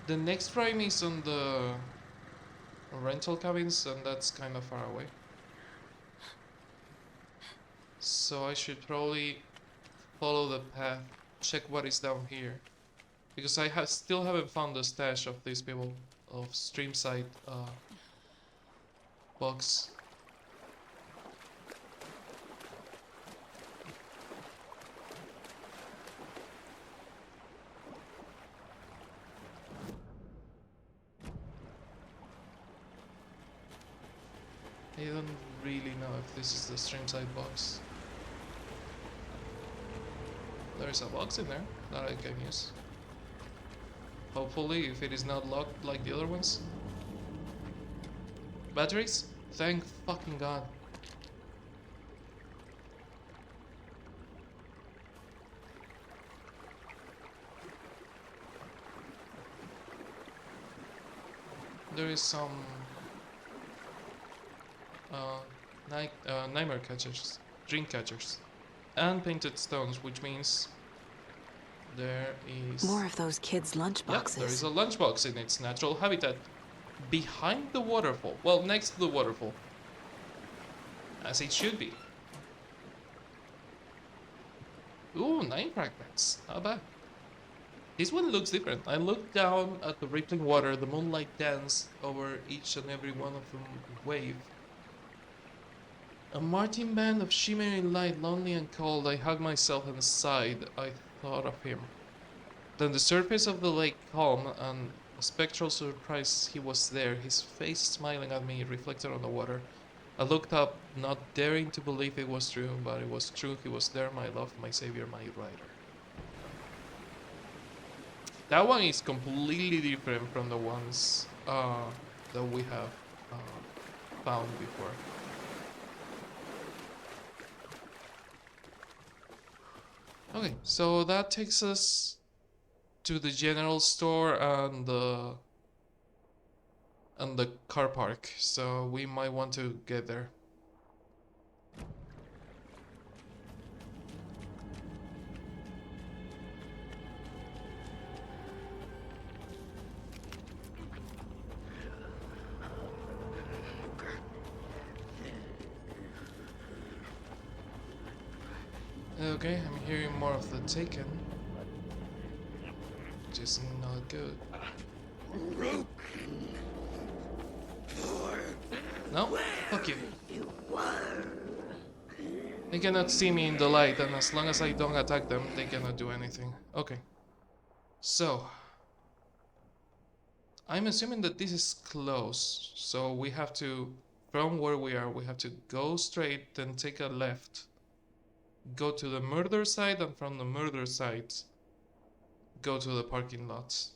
The next frame is on the rental cabins, and that's kind of far away. So I should probably follow the path, check what is down here. Because I still haven't found the stash of these people, of Streamside box. I don't really know if this is the Streamside box. There's a box in there that I can use. Hopefully, if it is not locked like the other ones. Batteries? Thank fucking god. There is some nightmare catchers, dream catchers, and painted stones, which means there is...
More of those kids'
Yeah, there is
lunchboxes.
a lunchbox in its natural habitat, behind the waterfall. Well, next to the waterfall, as it should be. Ooh, 9 fragments, not bad. This one looks different. I look down at the rippling water, the moonlight dance over each and every one of them wave. A marching band of shimmering light, lonely and cold. I hugged myself and sighed. I thought of him. Then the surface of the lake calm, and a spectral surprise he was there, his face smiling at me, reflected on the water. I looked up, not daring to believe it was true, but it was true. He was there, my love, my savior, my rider. That one is completely different from the ones that we have found before. Okay, so that takes us to the general store and the car park, so we might want to get there. Okay, I'm hearing more of the Taken, which is not good. No? Fuck you. They cannot see me in the light, and as long as I don't attack them, they cannot do anything. Okay. So, I'm assuming that this is close, so we have to, from where we are, we have to go straight, then take a left, go to the murder site, and from the murder site, go to the parking lots.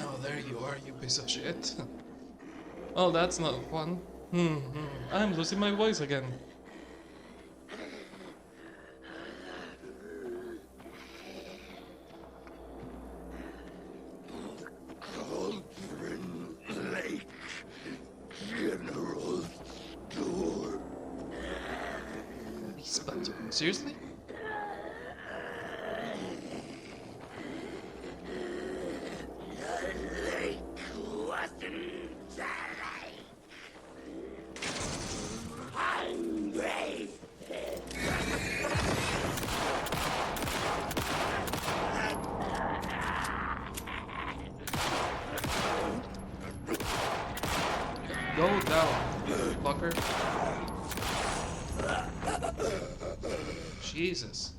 Oh, there you are, you piece of shit. Oh, that's not fun. I'm losing my voice again. Seriously? Go down, fucker. Jesus.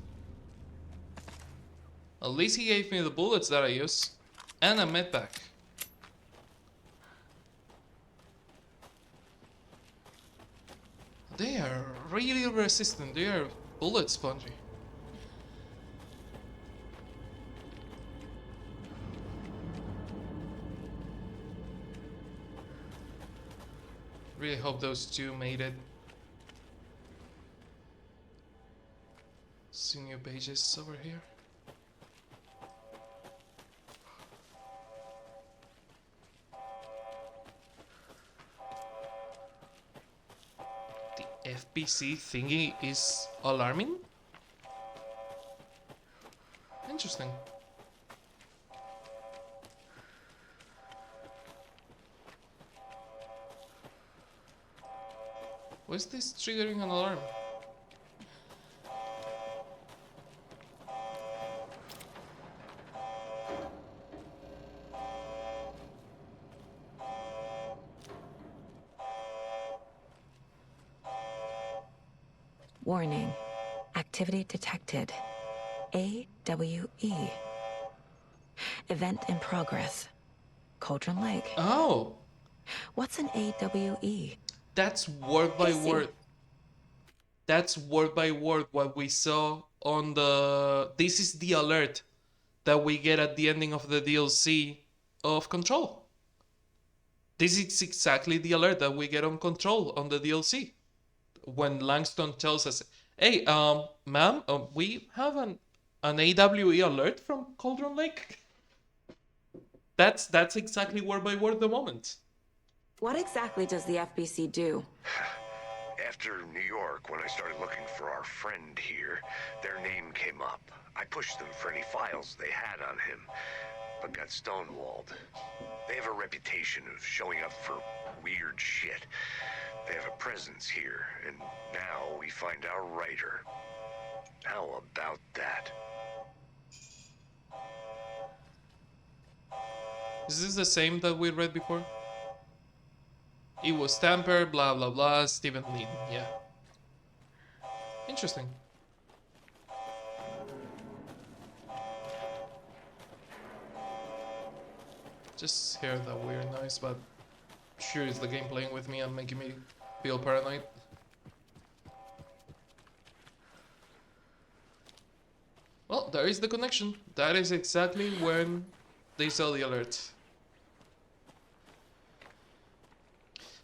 At least he gave me the bullets that I use. And a medpack. They are really resistant. They are bullet spongy. Really hope those two made it. See new pages over here. The FBC thingy is alarming? Interesting. Why is this triggering an alarm?
Warning. Activity detected. AWE. Event in progress. Cauldron Lake.
Oh!
What's an AWE?
That's word by
Kissing.
word. That's word by word what we saw on the... This is the alert that we get at the ending of the DLC of Control. This is exactly the alert that we get on Control on the DLC. When Langston tells us, Hey, ma'am, we have an AWE alert from Cauldron Lake. That's exactly word by word the moment.
What exactly does the FBC do?
After New York, when I started looking for our friend here, their name came up. I pushed them for any files they had on him, but got stonewalled. They have a reputation of showing up for weird shit. They have a presence here, and now we find our writer. How about that?
Is this the same that we read before? It was tampered, blah blah blah, Stephen Lin, yeah. Interesting. Just hear that weird noise, but sure it's the game playing with me and making me feel paranoid. Well, there is the connection. That is exactly when they saw the alert.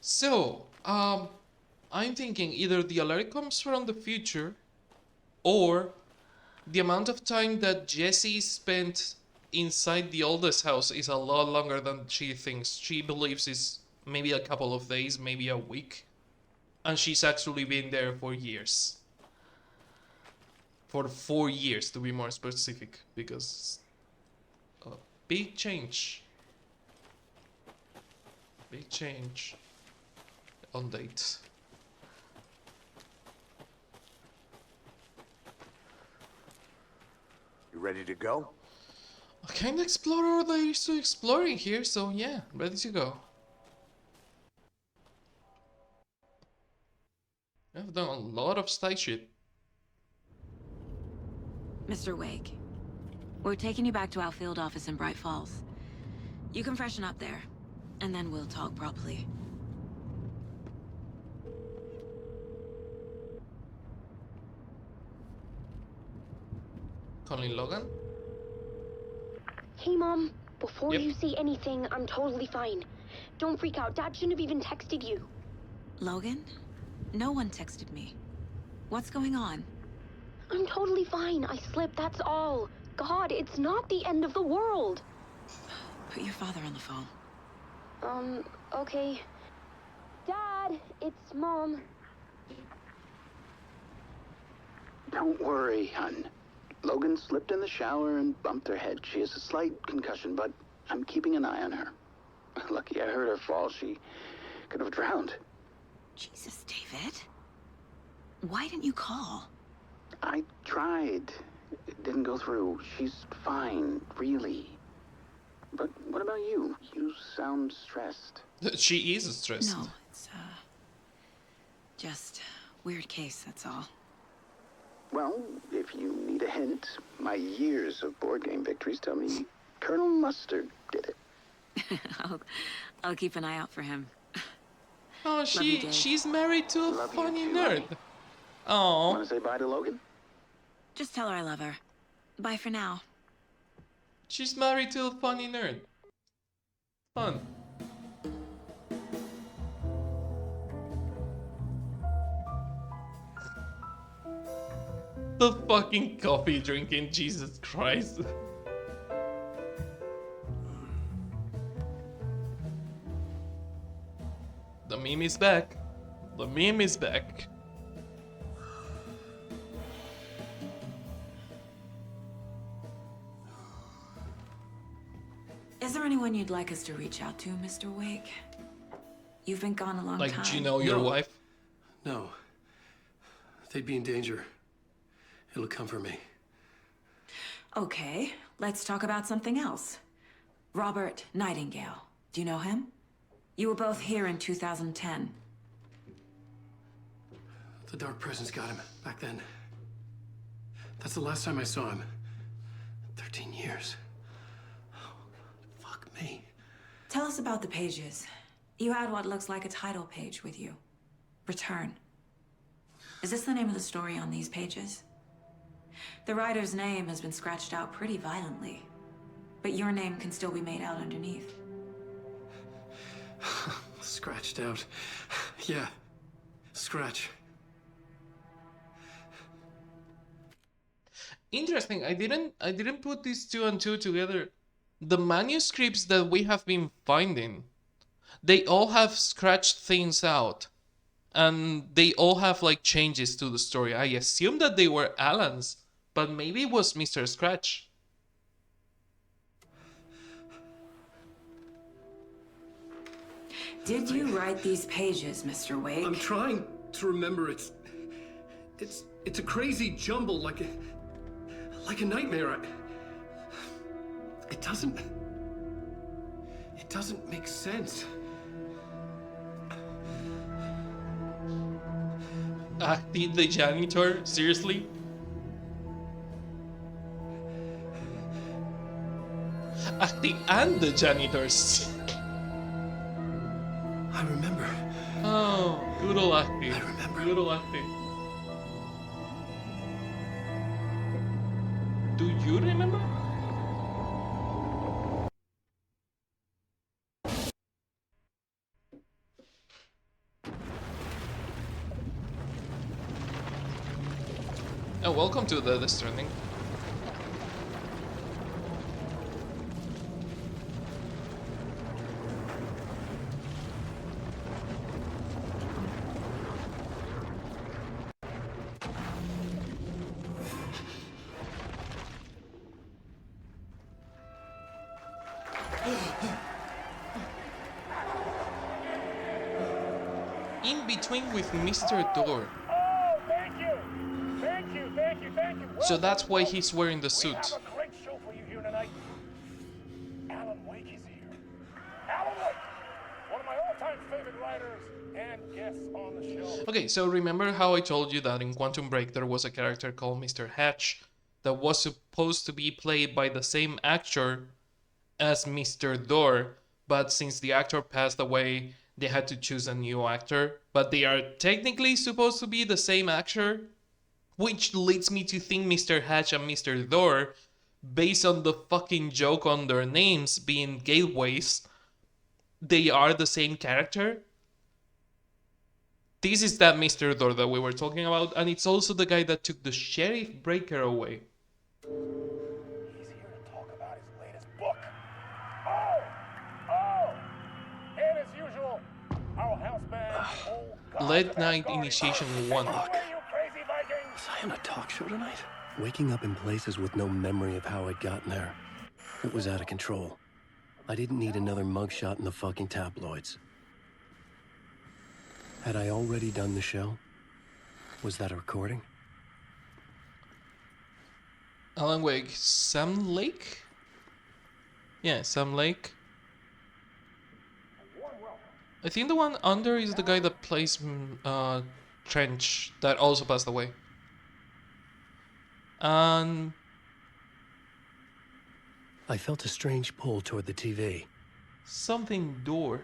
So, I'm thinking either the alert comes from the future, or the amount of time that Jessie spent inside the oldest house is a lot longer than she thinks. She believes it's maybe a couple of days, maybe a week. And she's actually been there for years. For 4 years, to be more specific, because a big change. Big change on date.
You ready to go?
I kind of explore all there is to exploring here, so yeah, ready to go. I've done a lot of style shit.
Mr. Wake, we're taking you back to our field office in Bright Falls. You can freshen up there, and then we'll talk properly.
Colin Logan?
Hey, Mom. Before
Yep.
you say anything, I'm totally fine. Don't freak out. Dad shouldn't have even texted you.
Logan? No one texted me. What's going on?
I'm totally fine. I slipped, that's all. God, it's not the end of the world.
Put your father on the phone.
Okay. Dad, it's Mom.
Don't worry, hon. Logan slipped in the shower and bumped her head. She has a slight concussion, but I'm keeping an eye on her. Lucky I heard her fall. She could have drowned.
Jesus, David. Why didn't you call?
I tried. It didn't go through. She's fine, really. But what about you? You sound stressed.
She is stressed.
No, it's, just weird case, that's all.
Well, if you need a hint, my years of board game victories tell me Colonel Mustard did it.
I'll keep an eye out for him.
Oh,
you, Dave.
she's married to a
Love you
funny
too,
nerd.
honey.
Oh,
Want to say bye to Logan?
Just tell her I love her. Bye for now.
she's married to a funny nerd. Fun. The fucking coffee drinking, Jesus Christ. The meme is back. The meme is back.
Is there anyone you'd like us to reach out to, Mr. Wake? You've been gone a long
Like,
time.
do you know your
No.
wife?
No. They'd be in danger. It'll come for me.
Okay, let's talk about something else. Robert Nightingale. Do you know him? You were both here in 2010.
The Dark Presence got him back then. That's the last time I saw him. 13 years. Oh, fuck me.
Tell us about the pages. You had what looks like a title page with you. Return. Is this the name of the story on these pages? The writer's name has been scratched out pretty violently, but your name can still be made out underneath.
Scratched out. Yeah. Scratch.
Interesting. I didn't put these two and two together. The manuscripts that we have been finding, they all have scratched things out. And they all have like changes to the story. I assume that they were Alan's, but maybe it was Mr. Scratch.
Did you write these pages, Mr. Wake?
I'm trying to remember. It's a crazy jumble, like a nightmare. It doesn't make sense.
The janitor? Seriously? And the janitors.
I remember.
Oh, good old Ahti.
I remember.
Good old Ahti. Do you remember? Oh, welcome to the Stranding. In between with Mr. Door.
Oh, thank you. Thank you, thank you, thank you.
So that's why he's wearing the
We
suit.
have a great show for you here tonight. Alan Wake is here. Alan Wake, one of my all-time favorite writers and guests on the show.
Okay, so remember how I told you that in Quantum Break there was a character called Mr. Hatch that was supposed to be played by the same actor as Mr. Door, but since the actor passed away, they had to choose a new actor. But they are technically supposed to be the same actor, which leads me to think Mr. Hatch and Mr. Door, based on the fucking joke on their names being gateways, they are the same character. This is that Mr. Door that we were talking about, and it's also the guy that took the Sheriff Breaker away.
He's here to talk about his latest book. Oh! And as usual, our house band, oh God,
Late Night Initiation 1.
Away, you crazy Vikings!
Was I on a talk show tonight? Waking up in places with no memory of how I'd gotten there. It was out of control. I didn't need another mugshot in the fucking tabloids. Had I already done the show? Was that a recording?
Alan Wake, Sam Lake? Yeah, Sam Lake. I think the one under is the guy that plays Trench, that also passed away. And
I felt a strange pull toward the TV.
something door.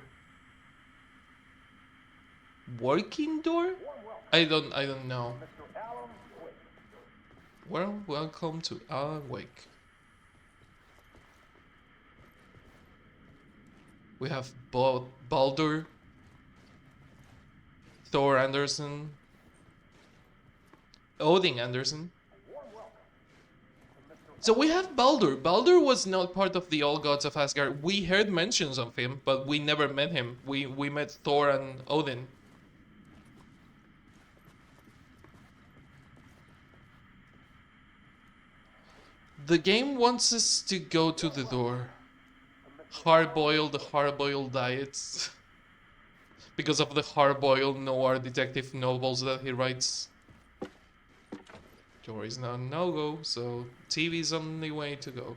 Working door? I don't know. Well, welcome to Alan Wake. We have Baldur, Thor Anderson, Odin Anderson. So we have Baldur. Baldur was not part of the All Gods of Asgard. We heard mentions of him, but we never met him. We met Thor and Odin. The game wants us to go to the door. Hard-boiled diets. Because of the hard-boiled noir detective novels that he writes. Door is now no-go, so TV's on the way to go.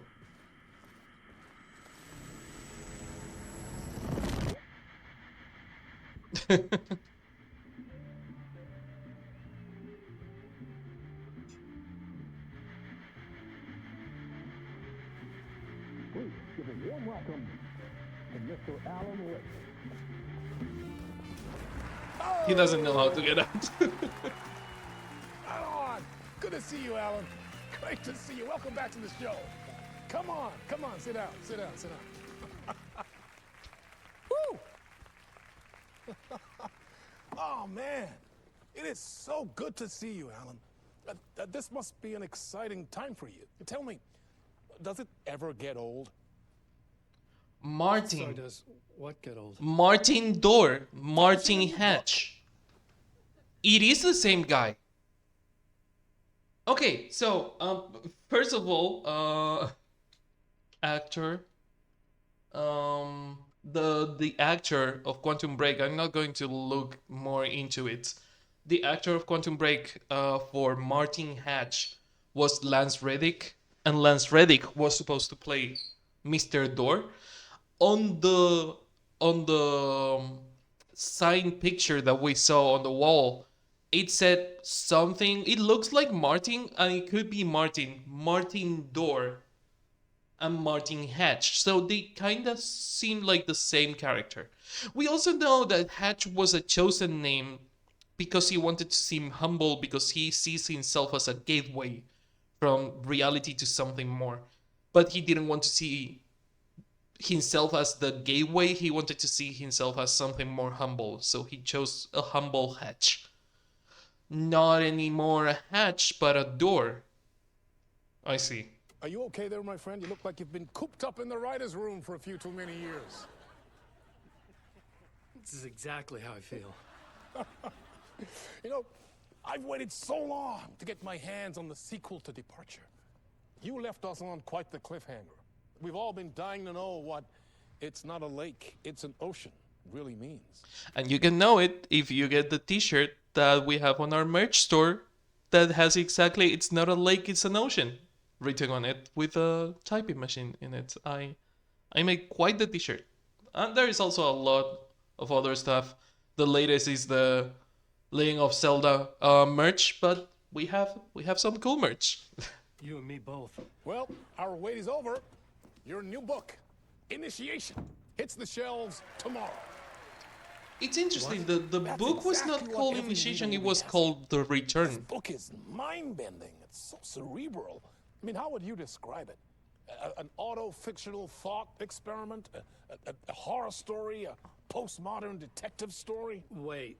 Please give a warm welcome to Mr. Alan Wake.
He doesn't know how to get out.
Alan! Good to see you, Alan. Great to see you. Welcome back to the show. Come on, sit down. Woo! Oh, man. It is so good to see you, Alan. This must be an exciting time for you. Tell me, does it ever get old?
Martin.
So does what get old?
Martin Dorr. Martin Hatch. It is the same guy. Okay, so first of all, actor, the actor of Quantum Break. I'm not going to look more into it. The actor of Quantum Break for Martin Hatch was Lance Reddick, and Lance Reddick was supposed to play Mr. Door. On the sign picture that we saw on the wall, it said something. It looks like Martin, and it could be Martin Door, and Martin Hatch. So they kind of seem like the same character. We also know that Hatch was a chosen name because he wanted to seem humble, because he sees himself as a gateway from reality to something more. But he didn't want to see himself as the gateway, he wanted to see himself as something more humble. So he chose a humble Hatch. Not anymore a Hatch, but a Door. I see.
Are you okay there, my friend? You look like you've been cooped up in the writer's room for a few too many years.
This is exactly how I feel.
You know, I've waited so long to get my hands on the sequel to Departure. You left us on quite the cliffhanger. We've all been dying to know what "it's not a lake, it's an ocean" really means.
And you can know it if you get the t-shirt that we have on our merch store that has exactly "it's not a lake, it's an ocean" written on it with a typing machine in it. I make quite the t-shirt. And there is also a lot of other stuff. The latest is the Legend of Zelda merch, but we have some cool merch.
You and me both.
Well, our wait is over. Your new book, Initiation, hits the shelves tomorrow.
It's interesting. The
That's
book was
exactly
not
what
called
every
Initiation,
reader
it
will
was
be
called The
This
Return.
book is mind-bending. It's so cerebral. I mean, how would you describe it? An auto-fictional thought experiment? A horror story? A postmodern detective story?
Wait.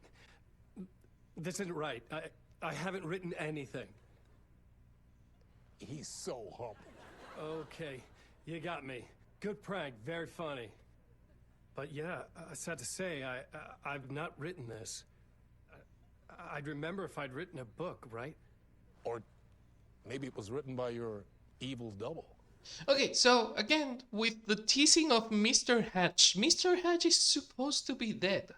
This isn't right. I haven't written anything.
He's so humble.
Okay, you got me. Good prank, very funny. But yeah, sad to say, I've not written this. I'd remember if I'd written a book, right?
Or maybe it was written by your evil double.
Okay, so again, with the teasing of Mr. Hatch, Mr. Hatch is supposed to be dead.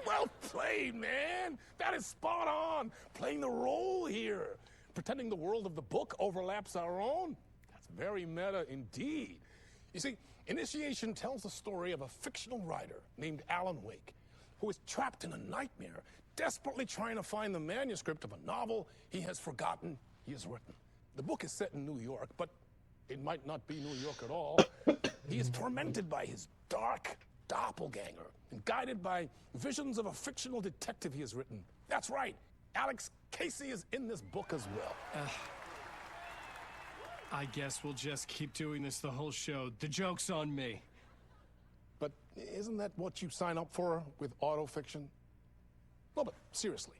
Well played, man. That is spot on. Playing the role here. Pretending the world of the book overlaps our own. That's very meta indeed. You see, Initiation tells the story of a fictional writer named Alan Wake, who is trapped in a nightmare, desperately trying to find the manuscript of a novel he has forgotten he has written. The book is set in New York, but it might not be New York at all. He is tormented by his dark doppelganger and guided by visions of a fictional detective he has written. That's right, Alex Casey is in this book as well.
I guess we'll just keep doing this the whole show. The joke's on me.
But isn't that what you sign up for with autofiction? No, but seriously,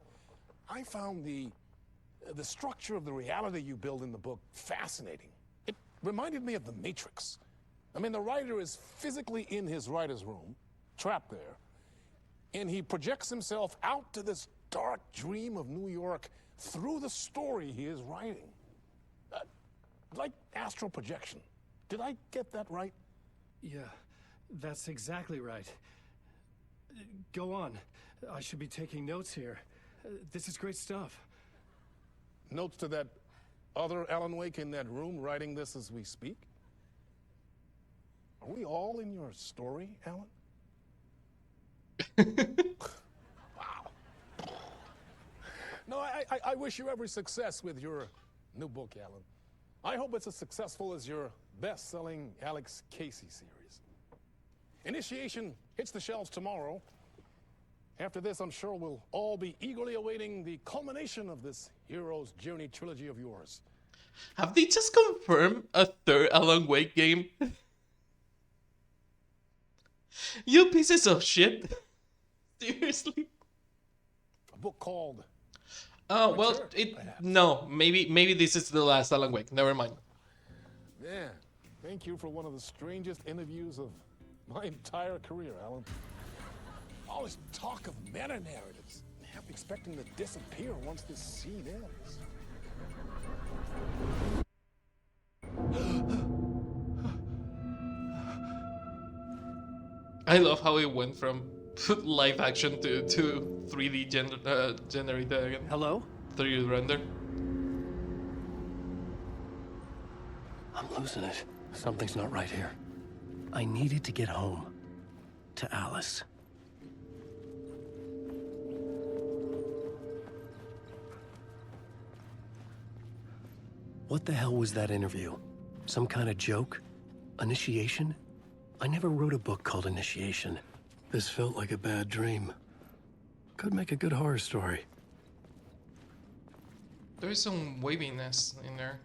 I found the structure of the reality you build in the book fascinating. It reminded me of The Matrix. I mean, the writer is physically in his writer's room, trapped there, and he projects himself out to this dark dream of New York through the story he is writing. Like astral projection. Did I get that right?
Yeah, that's exactly right. Go on. I should be taking notes here. This is great stuff.
Notes to that other Alan Wake in that room writing this as we speak? Are we all in your story, Alan? Wow. No, I wish you every success with your new book, Alan. I hope it's as successful as your best-selling Alex Casey series. Initiation hits the shelves tomorrow. After this, I'm sure we'll all be eagerly awaiting the culmination of this Hero's Journey trilogy of yours.
Have they just confirmed a third Alan Wake game? You pieces of shit. Seriously?
A book called...
Well,
Sure, perhaps.
no, maybe this is the last Alan Wake. Never mind.
Yeah. Thank you for one of the strangest interviews of my entire career, Alan. All this talk of meta-narratives. I'm expecting to disappear once this scene ends.
I love how it went from live action to 3D generated again.
Hello?
3D render.
I'm losing it. Something's not right here. I needed to get home. To Alice. What the hell was that interview? Some kind of joke? Initiation? I never wrote a book called Initiation. This felt like a bad dream. Could make a good horror story.
There is some waviness in there.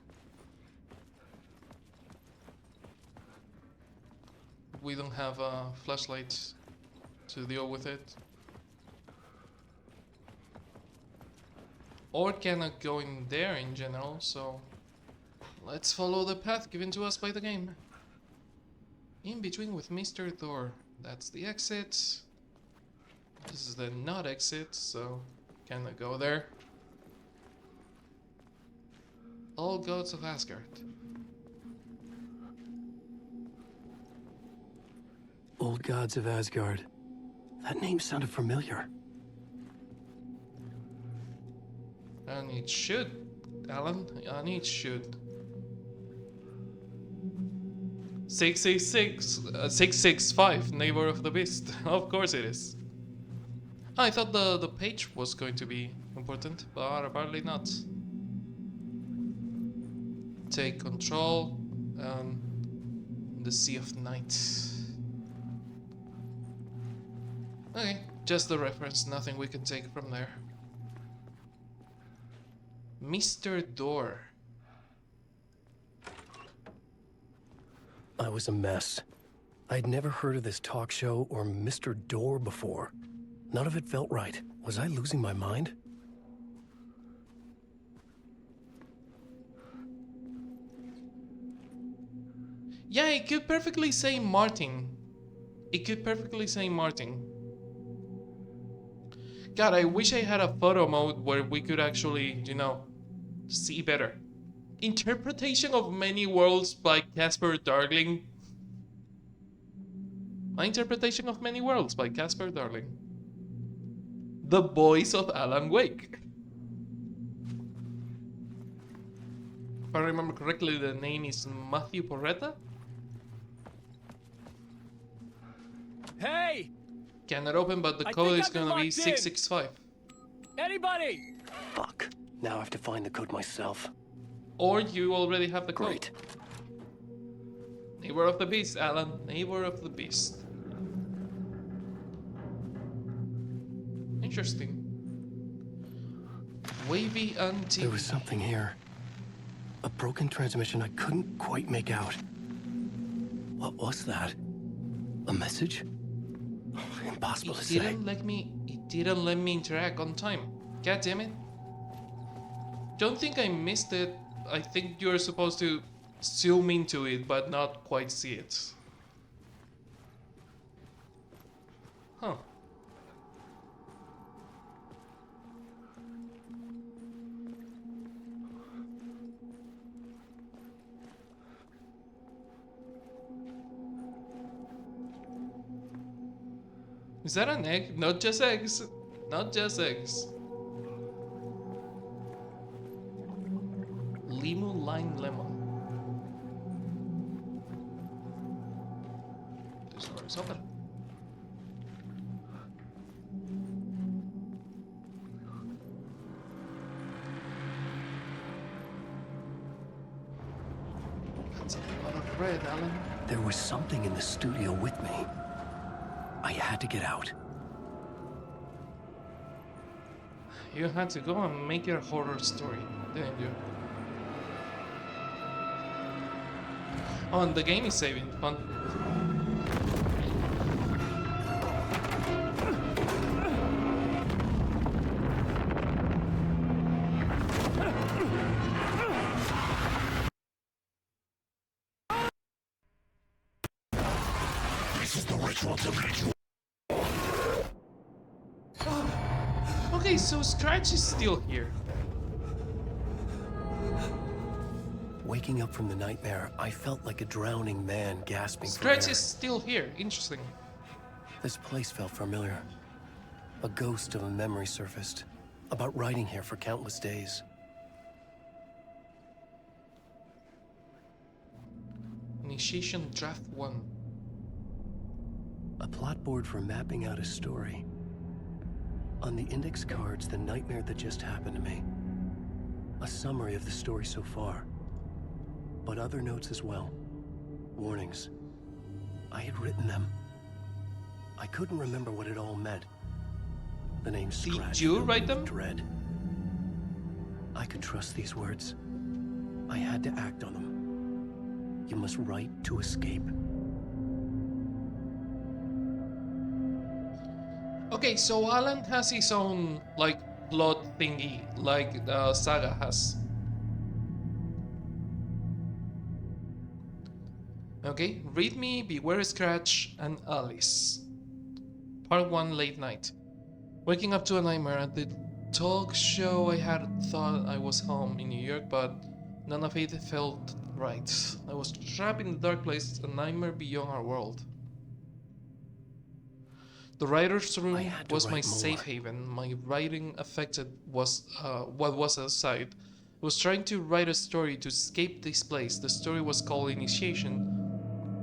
We don't have flashlights to deal with it. Or cannot go in there in general, so let's follow the path given to us by the game. In between with Mr. Door. That's the exit. This is the not exit, so cannot go there. All gods of Asgard.
Old Gods of Asgard. That name sounded familiar.
And it should, Alan. And it should. 665, Neighbor of the Beast. Of course it is. I thought the page was going to be important, but apparently not. Take control. The Sea of Night. Okay, just the reference, nothing we can take from there. Mr. Door.
I was a mess. I'd never heard of this talk show or Mr. Door before. None of it felt right. Was I losing my mind?
Yeah, it could perfectly say Martin. It could perfectly say Martin. God, I wish I had a photo mode where we could actually, you know, see better. Interpretation of Many Worlds by Casper Darling. My interpretation of Many Worlds by Casper Darling. The voice of Alan Wake. If I remember correctly, the name is Matthew Porretta.
Hey!
Cannot open, but the code is gonna be 665.
Anybody?
Fuck. Now I have to find the code myself.
Or you already have the code.
Great.
Neighbor of the Beast, Alan. Neighbor of the Beast. Interesting. Wavy antique.
There was something here. A broken transmission I couldn't quite make out. What was that? A message? Impossible to say.
It didn't let me interact on time. God damn it. Don't think I missed it. I think you're supposed to zoom into it, but not quite see it. Huh. Is that an egg? Not just eggs. Not just eggs. Limu lime lemon. This door is open. That's a lot of red, Alan.
There was something in the studio with me. I had to get out.
You had to go and make your horror story, didn't you? Oh, and the game is saving. Fun.
This is the ritual to make you.
Okay, so Scratch is still here.
Waking up from the nightmare, I felt like a drowning man gasping for
Scratch
air.
is still here. Interesting.
This place felt familiar. A ghost of a memory surfaced, about riding here for countless days.
Initiation Draft 1.
A plot board for mapping out a story. On the index cards, the nightmare that just happened to me. A summary of the story so far. But other notes as well. Warnings. I had written them. I couldn't remember what it all meant. The name Scratch
Did you
filled
write
me
them?
with dread. I could trust these words. I had to act on them. You must write to escape.
Okay, so Alan has his own, like, plot thingy, like Saga has. Okay, Read Me, Beware Scratch, and Alice. Part 1, Late Night. Waking up to a nightmare at the talk show, I had thought I was home in New York, but none of it felt right. I was trapped in the dark place, a nightmare beyond our world. The writer's room was my safe haven. My writing affected was what was outside. I was trying to write a story to escape this place. The story was called Initiation.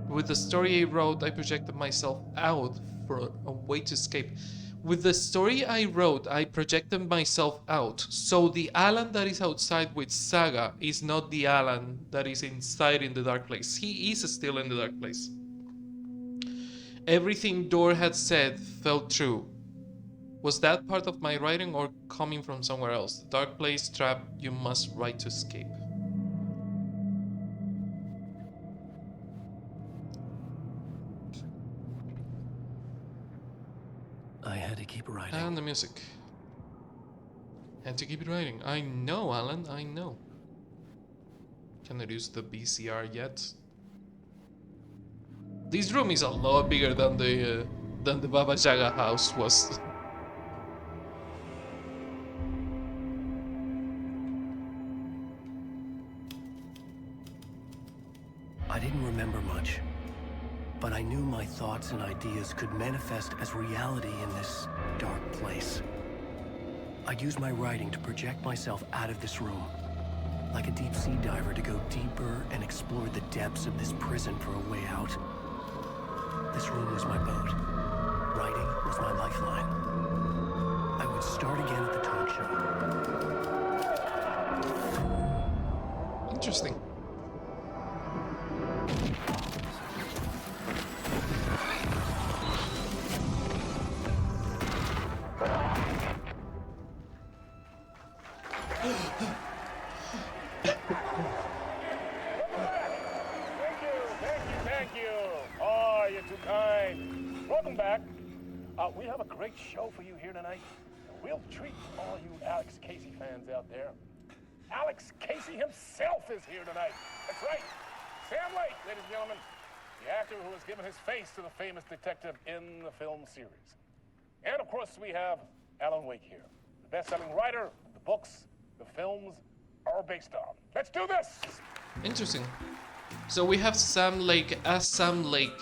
With the story I wrote, I projected myself out for a way to escape. With the story I wrote, I projected myself out. So the Alan that is outside with Saga is not the Alan that is inside in the dark place. He is still in the dark place. Everything Dor had said felt true. Was that part of my writing or coming from somewhere else? The dark place trap you must write to escape.
I had to keep writing.
And the music. Had to keep it writing. I know, Alan, I know. Cannot use the VCR yet. This room is a lot bigger than the Baba Yaga house was.
I didn't remember much, but I knew my thoughts and ideas could manifest as reality in this dark place. I'd use my writing to project myself out of this room, like a deep sea diver to go deeper and explore the depths of this prison for a way out. This room was my boat. Writing was my lifeline. I would start again at the talk show.
Interesting.
Thank you. Oh, you're too kind. Welcome back. We have a great show for you here tonight. A real treat for all you Alex Casey fans out there. Alex Casey himself is here tonight. That's right. Sam Lake, ladies and gentlemen. The actor who has given his face to the famous detective in the film series. And of course, we have Alan Wake here, the best-selling writer the books the films are based on. Let's do this!
Interesting. So we have Sam Lake as Sam Lake,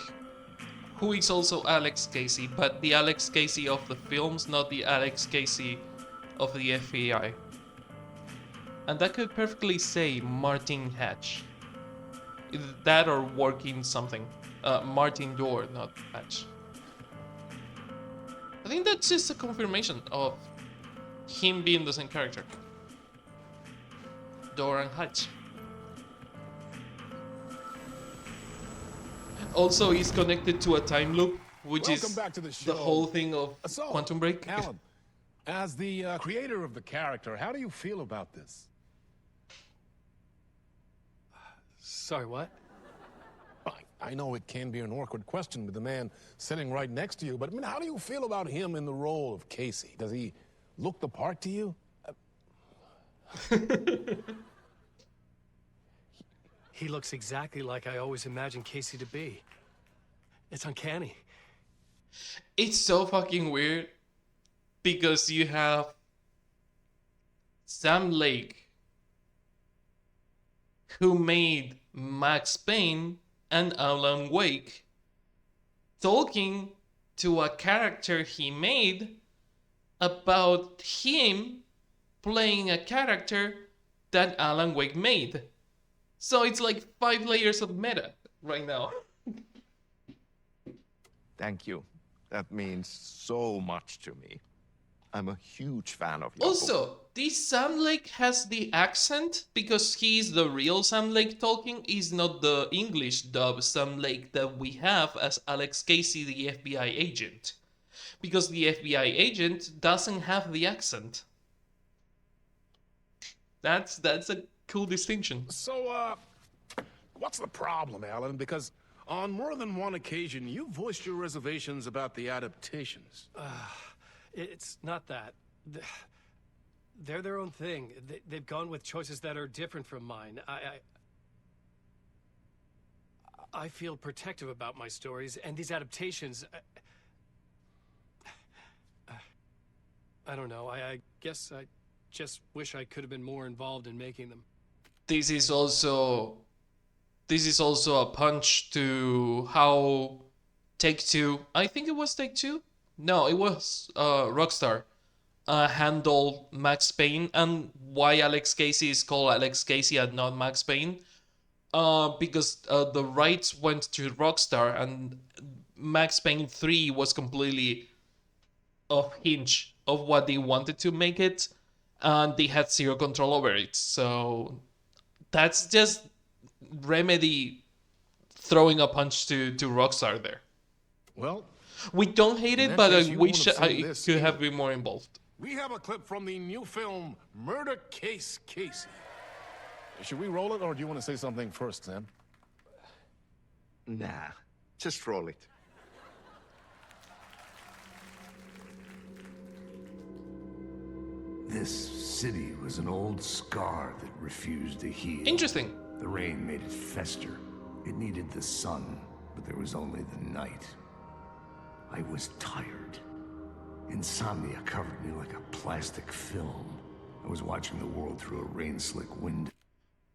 who is also Alex Casey, but the Alex Casey of the films, not the Alex Casey of the FBI. And that could perfectly say Martin Hatch. Either that or working something. Martin Dorr, not Hatch. I think that's just a confirmation of him being the same character. Dorr and Hatch. Also, he's connected to a time loop, which
Welcome
is
back to the
the
show.
whole thing of
So,
Quantum Break.
Alan, as the creator of the character, how do you feel about this?
Sorry, what?
I know it can be an awkward question with the man sitting right next to you, but I mean, how do you feel about him in the role of Casey? Does he look the part to you?
He looks exactly like I always imagined Casey to be. It's uncanny.
It's so fucking weird because you have Sam Lake, who made Max Payne and Alan Wake, talking to a character he made about him playing a character that Alan Wake made. So it's like 5 layers of meta right now.
Thank you. That means so much to me. I'm a huge fan of your book.
Also, this Sam Lake has the accent because he's the real Sam Lake talking. Is not the English dub Sam Lake that we have as Alex Casey, the FBI agent. Because the FBI agent doesn't have the accent. That's a cool distinction.
So, what's the problem, Alan? Because on more than one occasion, you voiced your reservations about the adaptations.
It's not that. They're their own thing. They've gone with choices that are different from mine. I feel protective about my stories, and these adaptations... I don't know. I guess I just wish I could have been more involved in making them.
This is also a punch to how Take-Two, I think it was Take-Two? No, it was Rockstar, handled Max Payne, and why Alex Casey is called Alex Casey and not Max Payne. Because the rights went to Rockstar, and Max Payne 3 was completely off hinge of what they wanted to make it, and they had zero control over it. So that's just Remedy throwing a punch to Rockstar there.
Well,
we don't hate it, but I wish I could have been more involved.
We have a clip from the new film Murder Case Casey. Should we roll it, or do you want to say something first, Sam?
Nah, just roll it.
This city was an old scar that refused to heal.
Interesting.
The rain made it fester. It needed the sun, but there was only the night. I was tired. Insomnia covered me like a plastic film. I was watching the world through a rain-slick window.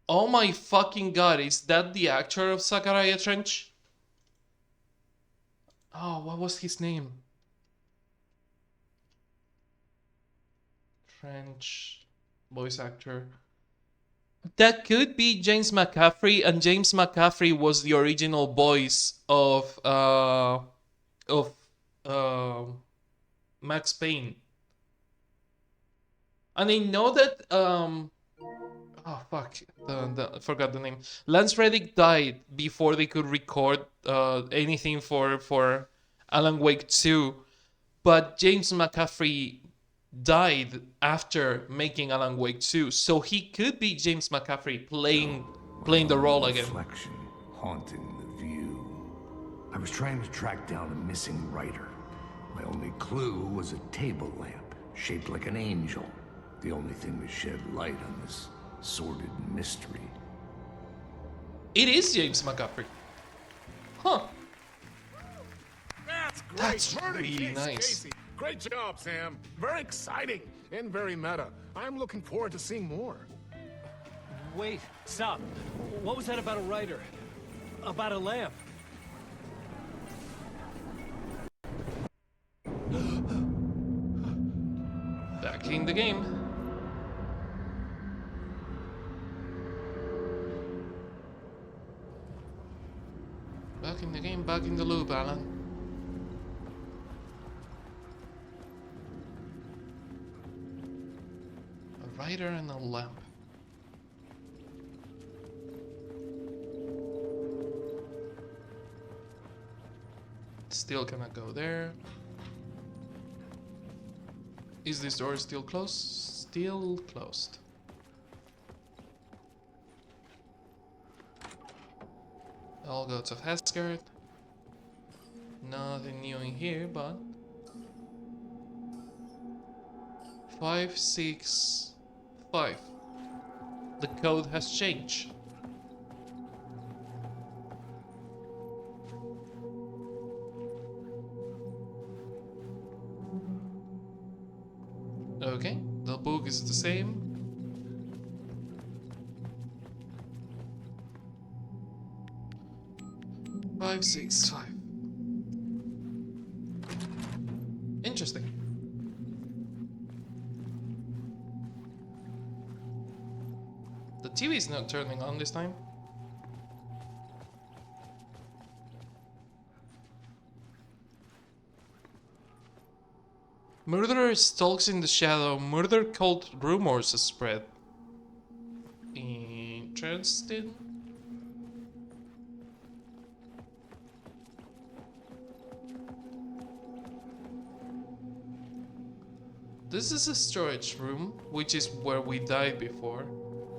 Oh my fucking god, is that the actor of Zachariah Trench? Oh, what was his name? Trench, voice actor. That could be James McCaffrey, and James McCaffrey was the original voice of Max Payne. And I know that oh fuck, I forgot the name. Lance Reddick died before they could record anything for Alan Wake 2, but James McCaffrey died after making Alan Wake 2, so he could be James McCaffrey playing the role again.
Reflection haunting the view. I was trying to track down a missing writer. My only clue was a table lamp shaped like an angel. The only thing to shed light on this sordid mystery.
It is James McCaffrey. Huh.
That's great.
That's
Murder
really
Case
nice.
Casey. Great job, Sam. Very exciting and very meta. I'm looking forward to seeing more.
Wait, stop. What was that about a writer? About a lamp?
Back in the game. Back in the game, back in the loop, Alan. A writer and a lamp. Still cannot go there. Is this door still closed? Still closed. All gods of Asgard. Nothing new in here, but 5, 6, 5. The code has changed. Okay, the book is the same. Five, 6, 5. Interesting. The TV is not turning on this time. Murderer stalks in the shadow. Murder cult rumors spread. Interesting. This is a storage room, which is where we died before.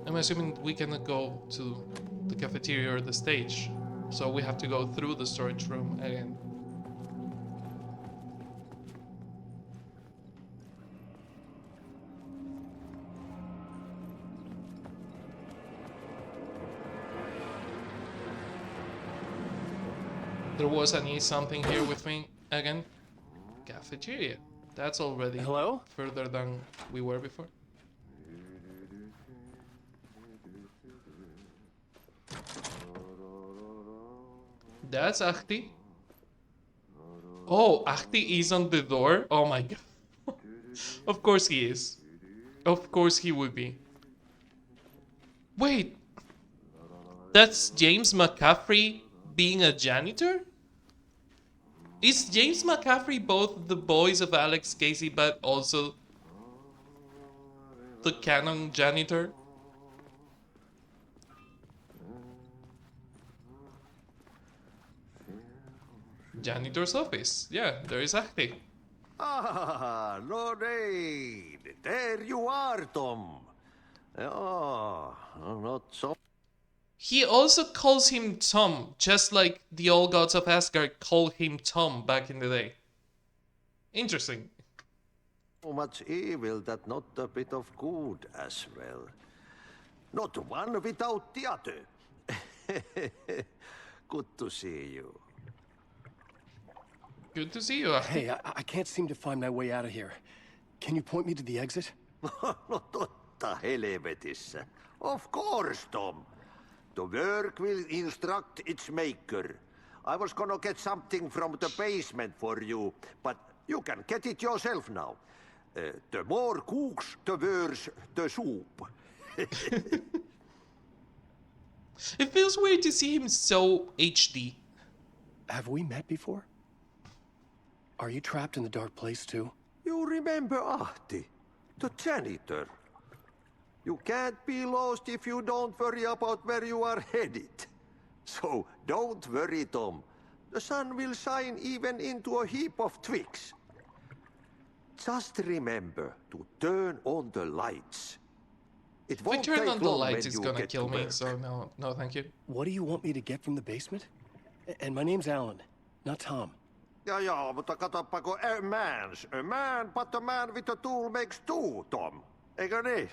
I'm assuming we cannot go to the cafeteria or the stage, so we have to go through the storage room again. There was an E something here with me again. Cafeteria. That's already
Hello?
further than we were before. That's Ahti. Oh, Ahti is on the door? Oh my god. Of course he is. Of course he would be. Wait. That's James McCaffrey being a janitor? Is James McCaffrey both the voice of Alex Casey but also the canon janitor? Janitor's office. Yeah, there is Ahti.
Ah, Lorraine! There you are, Tom. Oh, not so.
He also calls him Tom, just like the old gods of Asgard called him Tom back in the day. Interesting.
So much evil that not a bit of good as well. Not one without the other. Good to see you.
Good to see you, Ahti.
Hey, I can't seem to find my way out of here. Can you point me to the exit?
No totta helvetissä. Of course, Tom. The work will instruct its maker. I was gonna get something from the basement for you, but you can get it yourself now. The more cooks, the worse the soup.
It feels weird to see him so HD.
Have we met before? Are you trapped in the dark place too?
You remember Ahti, the janitor. You can't be lost if you don't worry about where you are headed. So don't worry, Tom. The sun will shine even into a heap of twigs. Just remember to turn on the lights. It
If we
won't
turn
take
on the
long
lights,
when
it's
you
gonna
get
kill
to
me,
work.
so no, thank you.
What do you want me to get from the basement? And my name's Alan, not Tom.
Ja, mutta katsopako a man, but a man with a tool makes two, Tom. Eikö niin?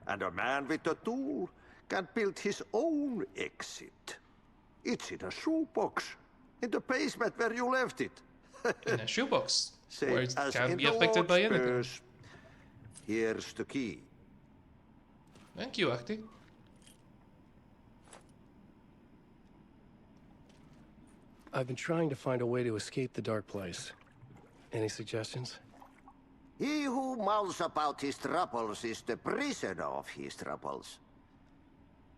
And a man with a tool can build his own exit. It's in a shoebox, in the basement where you left it.
In a shoebox, where it
as
can't
in
be
the
affected by anything.
Spurs. Here's the key.
Thank you, Ahti.
I've been trying to find a way to escape the dark place. Any suggestions?
He who mouths about his troubles is the prisoner of his troubles.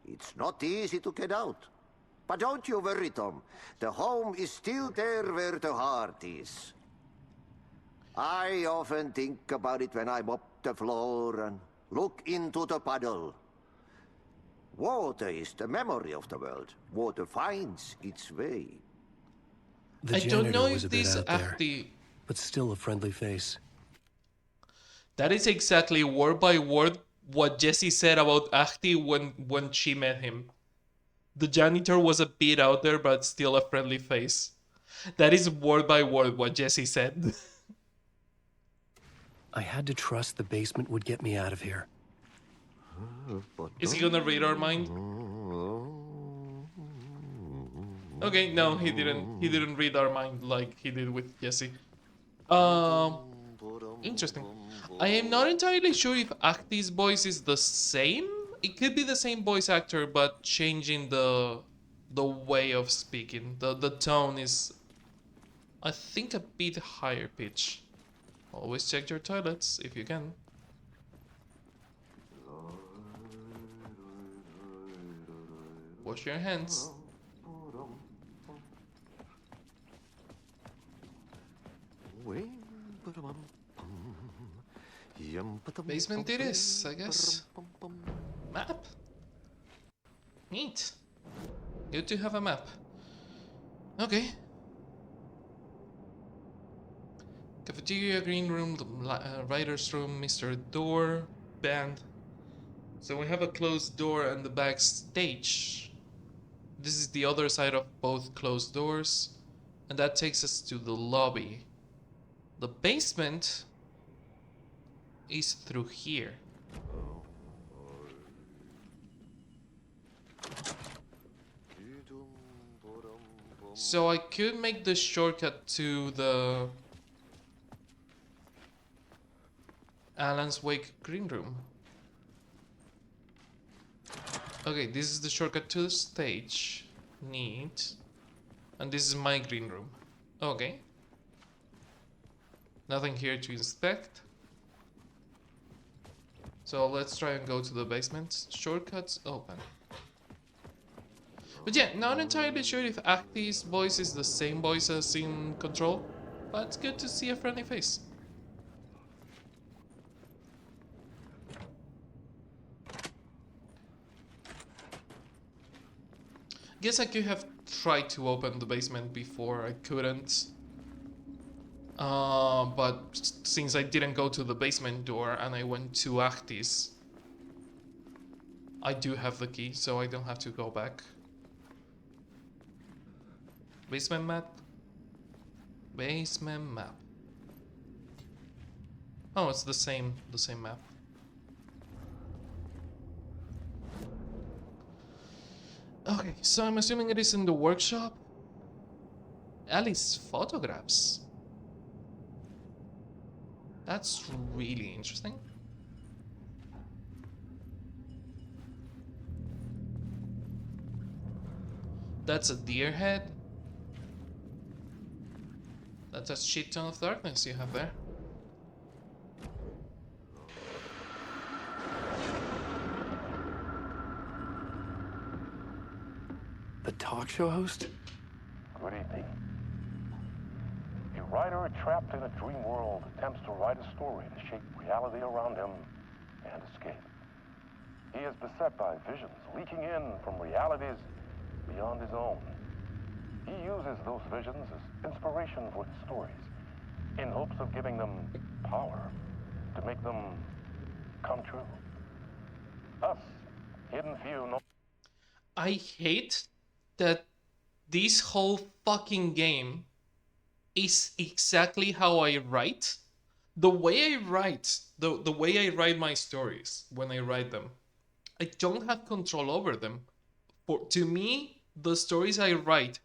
It's not easy to get out. But don't you worry, Tom. The home is still there where the heart is. I often think about it when I mop the floor and look into the puddle. Water is the memory of the world. Water finds its way.
The
I don't know
janitor was
if
a bit
this
out there,
Ahti...
but still a friendly face.
That is exactly word by word what Jessie said about Ahti when she met him. The janitor was a bit out there, but still a friendly face. That is word by word what Jessie said.
I had to trust the basement would get me out of here.
Is he gonna read our mind? Okay, no, he didn't. He didn't read our mind like he did with Jesse. Um, Interesting. I am not entirely sure if Acti's voice is the same. It could be the same voice actor, but changing the way of speaking. The tone is, I think, a bit higher pitch. Always check your toilets if you can. Wash your hands. Basement it is, I guess. Map? Neat. Good to have a map. Okay. Cafeteria, green room, writer's room, Mr. Door, band. So we have a closed door and the backstage. This is the other side of both closed doors. And that takes us to the lobby. The basement is through here. So I could make the shortcut to the Alan's Wake green room. Okay, this is the shortcut to the stage. Neat. And this is my green room. Okay. Nothing here to inspect. So let's try and go to the basement. Shortcuts open. But yeah, not entirely sure if Acti's voice is the same voice as in Control, but it's good to see a friendly face. Guess I could have tried to open the basement before. I couldn't. But since I didn't go to the basement door and I went to Acti's, I do have the key, so I don't have to go back. Basement map? Basement map. Oh, it's the same map. Okay, so I'm assuming it is in the workshop. Alice's photographs. That's really interesting. That's a deer head. That's a shit ton of darkness you have there.
The talk show host?
Good evening. A writer trapped in a dream world attempts to write a story to shape reality around him and escape. He is beset by visions leaking in from realities beyond his own. He uses those visions as inspiration for his stories, in hopes of giving them power to make them come true. Thus, Hidden Few no.
I hate that this whole fucking game is exactly how I write. The way I write, the way I write my stories when I write them, I don't have control over them. To me, the stories I write,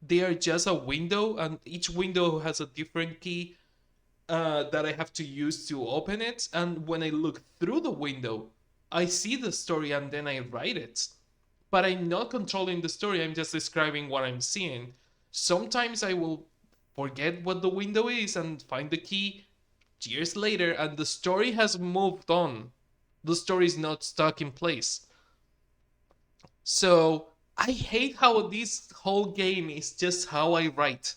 they are just a window, and each window has a different key that I have to use to open it. And when I look through the window, I see the story and then I write it. But I'm not controlling the story, I'm just describing what I'm seeing. Sometimes I will forget what the window is and find the key years later, and the story has moved on. The story is not stuck in place. So I hate how this whole game is just how I write.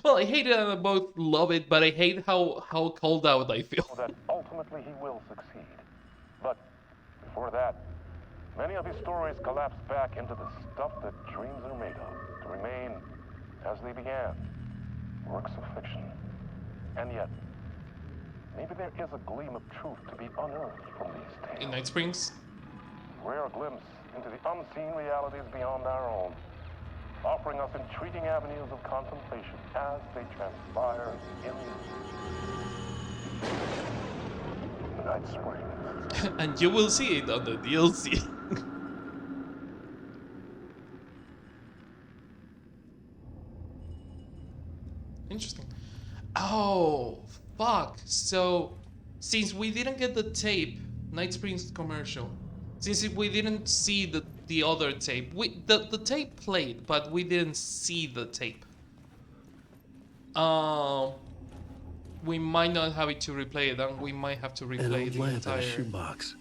Well, I hate it and I both love it, but I hate how cold out I feel.
That ultimately he will succeed. But before that, many of his stories collapse back into the stuff that dreams are made of, to remain as they began, works of fiction. And yet, maybe there is a gleam of truth to be unearthed from these tales.
In Night Springs?
Rare glimpse into the unseen realities beyond our own, offering us intriguing avenues of contemplation as they transpire in the midnight spring.
And you will see it on the DLC. Interesting. Oh, fuck. So, since we didn't get the tape, Night Springs commercial, since we didn't see the other tape, the tape played, but we didn't see the tape. We might not have it to replay it, and we might have to
An
replay
old
the
lamp in
entire.
a shoebox.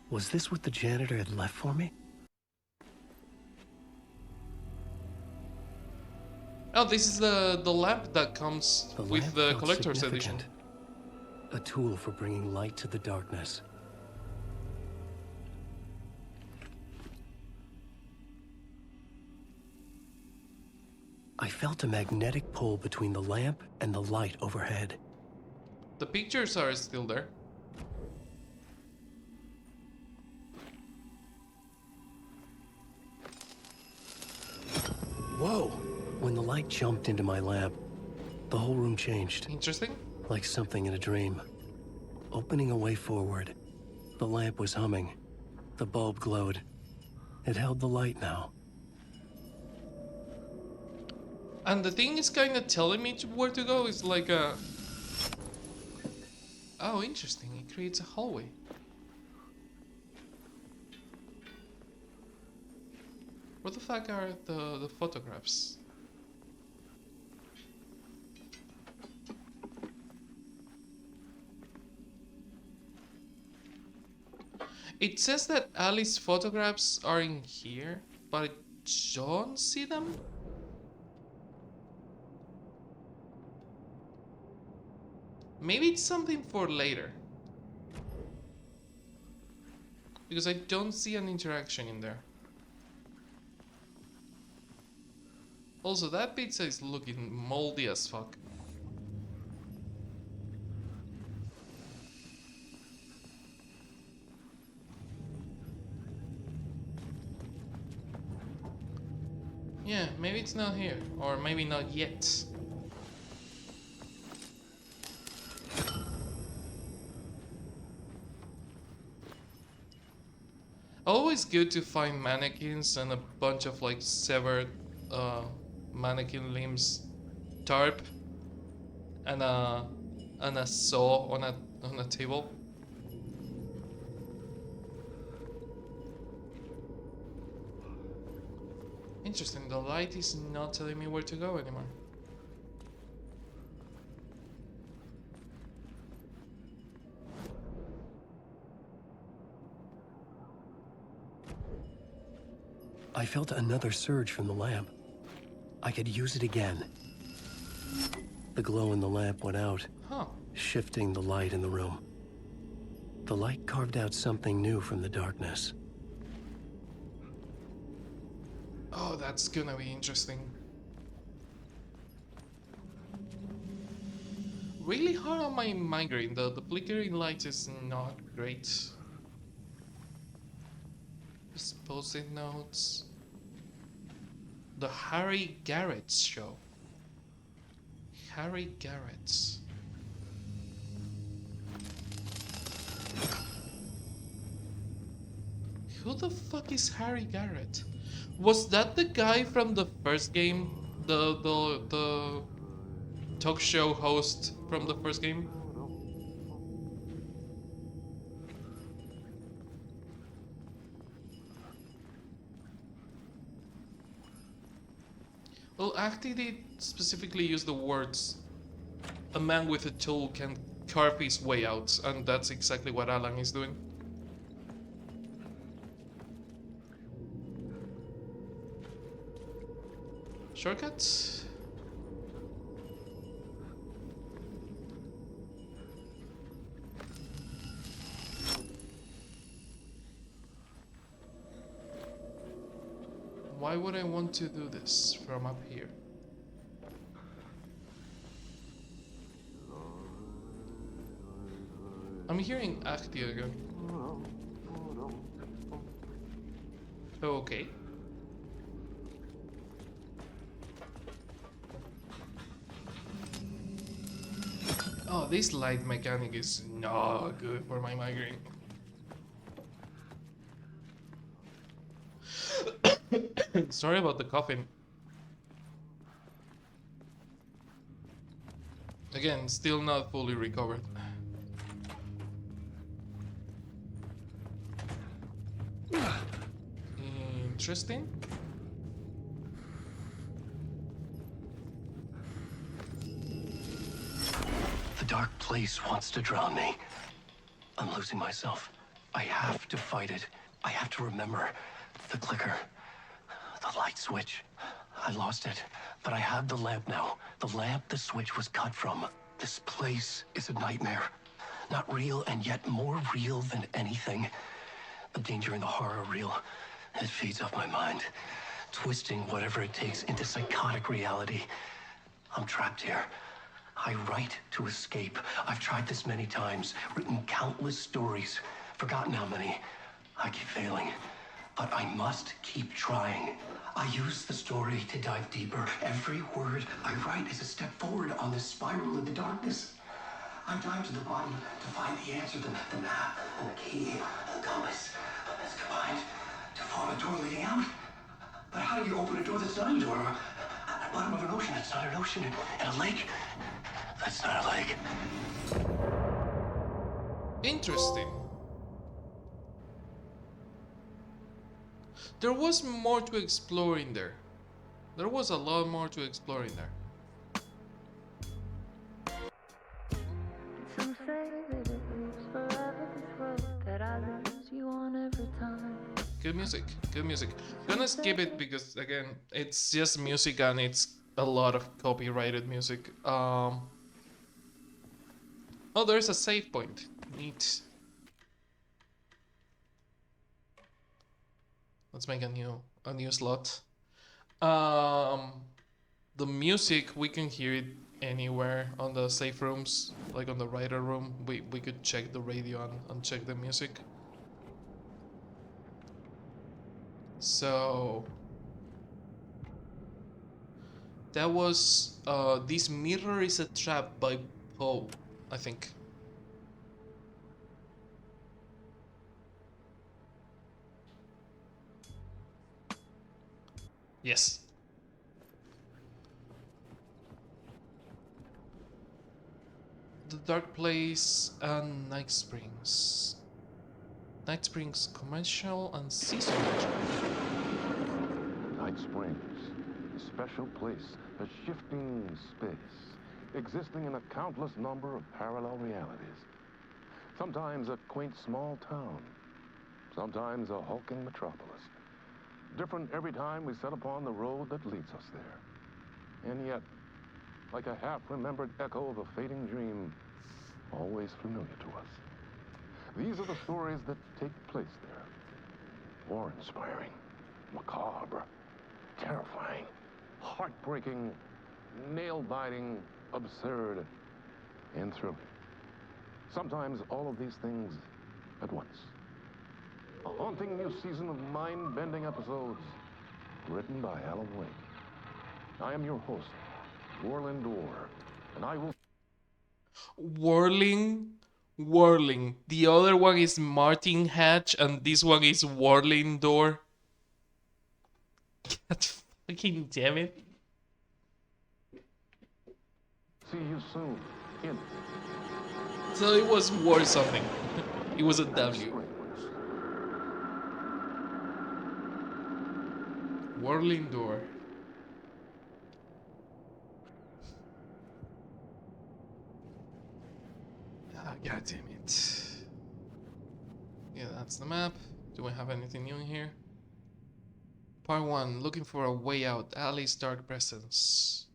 Was this what the janitor had left for me?
Oh, this is the lamp that comes
The
with
lamp
the
felt
collector's edition.
significant. A tool for bringing light to the darkness. I felt a magnetic pull between the lamp and the light overhead.
The pictures are still there.
Whoa! When the light jumped into my lamp, the whole room changed.
Interesting.
Like something in a dream. Opening a way forward. The lamp was humming. The bulb glowed. It held the light now.
And the thing is kind of telling me where to go. It's like a... Oh, interesting. It creates a hallway. Where the fuck are the photographs? It says that Alice's photographs are in here, but I don't see them. Maybe it's something for later. Because I don't see an interaction in there. Also, that pizza is looking moldy as fuck. Yeah, maybe it's not here. Or maybe not yet. Always good to find mannequins and a bunch of like severed mannequin limbs, tarp, and a saw on a table. Interesting. The light is not telling me where to go anymore.
I felt another surge from the lamp. I could use it again. The glow in the lamp went out, shifting the light in the room. The light carved out something new from the darkness.
Oh, that's gonna be interesting. Really hard on my migraine. The flickering light is not great. Just post-it notes. The Harry Garrett show. Harry Garrett. Who the fuck is Harry Garrett? Was that the guy from the first game? The talk show host from the first game? Well, Acti did specifically use the words, "A man with a tool can carve his way out," and that's exactly what Alan is doing. Shortcuts? Why would I want to do this from up here? I'm hearing Acti again. Okay. Oh, this light mechanic is not good for my migraine. Sorry about the coughing. Again, still not fully recovered. Interesting.
The dark place wants to drown me. I'm losing myself. I have to fight it. I have to remember. The clicker. The light switch. I lost it. But I have the lamp now. The lamp the switch was cut from. This place is a nightmare. Not real, and yet more real than anything. The danger and the horror are real. It feeds off my mind. Twisting whatever it takes into psychotic reality. I'm trapped here. I write to escape. I've tried this many times, written countless stories, forgotten how many. I keep failing, but I must keep trying. I use the story to dive deeper. Every word I write is a step forward on this spiral into darkness. I'm diving to the bottom to find the answer, the map, and the key, the compass. It's combined to form a door leading out. But how do you open a door that's not a door? At the bottom of an ocean that's not an ocean, and a lake that's not a lake.
Interesting. There was more to explore in there. There was a lot more to explore in there.
Some say that it lives forever, this road that I lose you on every time.
Good music, good music. Gonna skip it because again, it's just music and it's a lot of copyrighted music. Oh, there's a save point. Neat. Let's make a new slot. The music, we can hear it anywhere on the safe rooms, like on the writer room. We could check the radio and check the music. So that was This Mirror is a Trap by Poe, I think. Yes. The Dark Place and Night Springs. Night Springs commercial and seasonal.
Night Springs, a special place, a shifting space, existing in a countless number of parallel realities. Sometimes a quaint small town, sometimes a hulking metropolis. Different every time we set upon the road that leads us there. And yet, like a half-remembered echo of a fading dream, always familiar to us. These are the stories that take place there. Awe-inspiring, macabre, terrifying, heartbreaking, nail-biting, absurd, and thrilling. Sometimes all of these things at once. A haunting new season of mind-bending episodes written by Alan Wake. I am your host, Warland Orr, and I will...
Whirling. The other one is Martin Hatch, and this one is Whirling Door. God fucking damn it.
See you soon. In.
So it was worth something. It was a W. Whirling Door. Ah, God damn it. Yeah, that's the map. Do we have anything new in here? Part 1, looking for a way out. Ali's dark presence.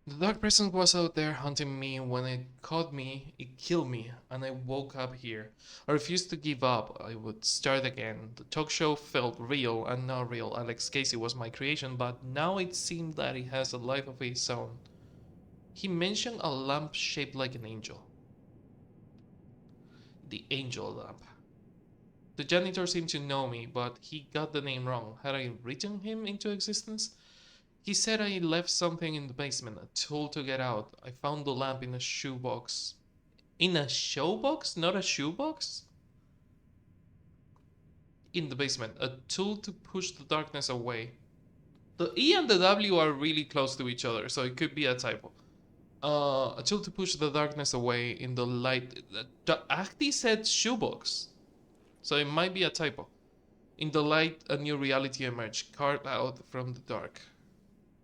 The dark presence was out there hunting me. When it caught me, it killed me, and I woke up here. I refused to give up. I would start again. The talk show felt real and not real. Alex Casey was my creation, but now it seemed that it has a life of its own. He mentioned a lamp shaped like an angel. The angel lamp. The janitor seemed to know me, but he got the name wrong. Had I written him into existence? He said I left something in the basement, a tool to get out. I found the lamp in a shoebox. In a showbox? Not a shoebox? In the basement. A tool to push the darkness away. The E and the W are really close to each other, so it could be a typo. A tool to push the darkness away in the light. Ahti said shoebox, so it might be a typo. In the light, a new reality emerged, carved out from the dark.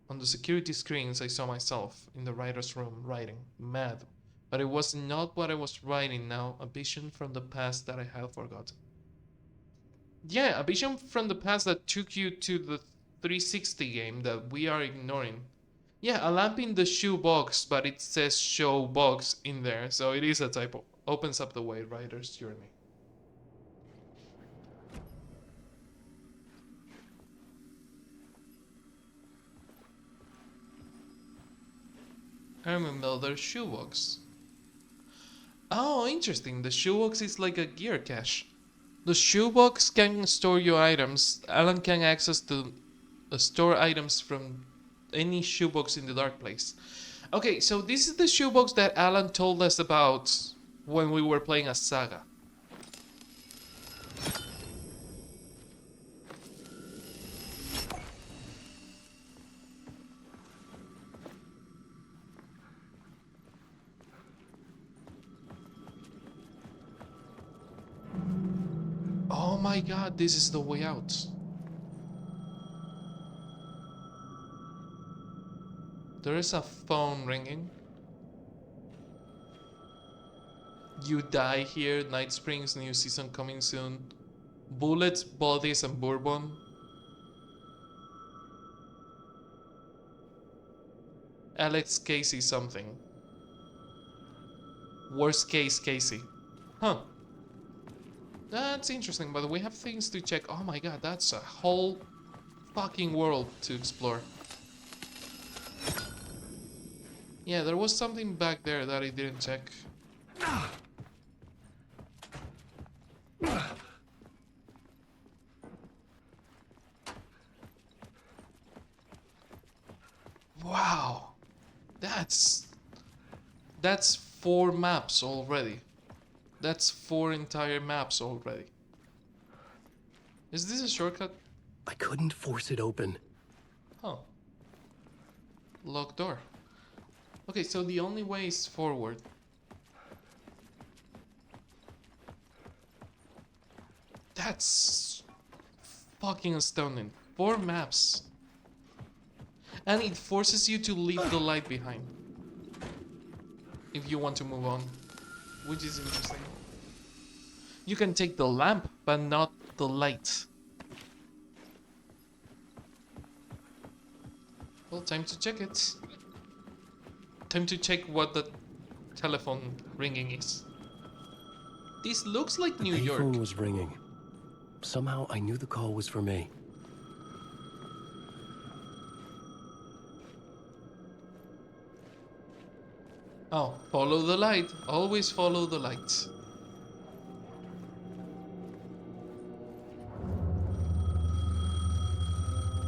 On the security screens, I saw myself in the writer's room writing, mad. But it was not what I was writing now, a vision from the past that I had forgotten. Yeah, a vision from the past that took you to the 360 game that we are ignoring. Yeah, a lamp in the shoebox, but it says show box in there, so it is a typo. Opens up the way, writer's journey. I remember the shoebox. Oh, interesting. The shoebox is like a gear cache. The shoebox can store your items. Alan can access to store items from any shoebox in the dark place. Okay, so this is the shoebox that Alan told us about when we were playing a saga. Oh my god, this is the way out. There is a phone ringing. You die here, Night Springs, new season coming soon. Bullets, bodies, and bourbon. Alex Casey something. Worst case Casey. Huh. That's interesting, but we have things to check. Oh my god, that's a whole fucking world to explore. Yeah, there was something back there that I didn't check. Wow. That's 4 maps already. That's 4 entire maps already. Is this a shortcut?
I couldn't force it open.
Oh. Locked door. Okay, so the only way is forward. That's fucking astounding. 4 maps. And it forces you to leave the light behind. If you want to move on. Which is interesting. You can take the lamp, but not the light. Well, time to check it. Time to check what the telephone ringing is. This looks like New York.
The phone was ringing. Somehow I knew the call was for me.
Oh, follow the light. Always follow the light.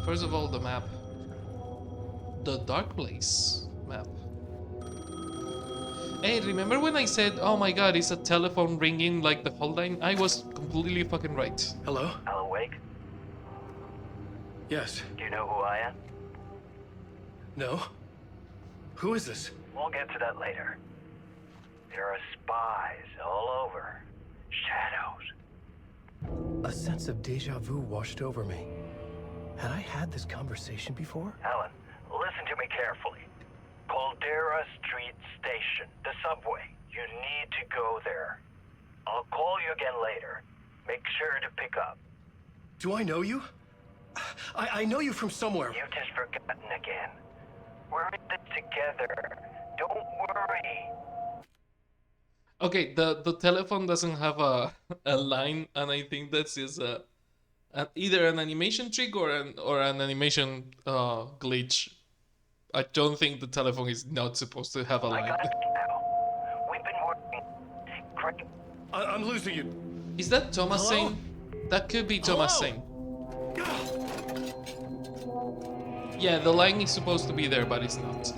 First of all, the map. The Dark Place map. Hey, remember when I said, oh my god, it's a telephone ringing like the whole line? I was completely fucking right.
Hello?
Alan Wake?
Yes.
Do you know who I am?
No? Who is this?
We'll get to that later. There are spies all over. Shadows.
A sense of deja vu washed over me. Had I had this conversation before?
Alan, listen to me carefully. Caldera Street Station, the subway. You need to go there. I'll call you again later. Make sure to pick up.
Do I know you? I know you from somewhere.
You've just forgotten again. We're in this together. Don't worry.
Okay, the telephone doesn't have a line, and I think that's just either an animation trick or an animation glitch. I don't think the telephone is not supposed to have a line.
We've been working. Great.
I'm losing you.
Is that Thomas saying? That could be Thomas saying. Yeah, the line is supposed to be there, but it's not.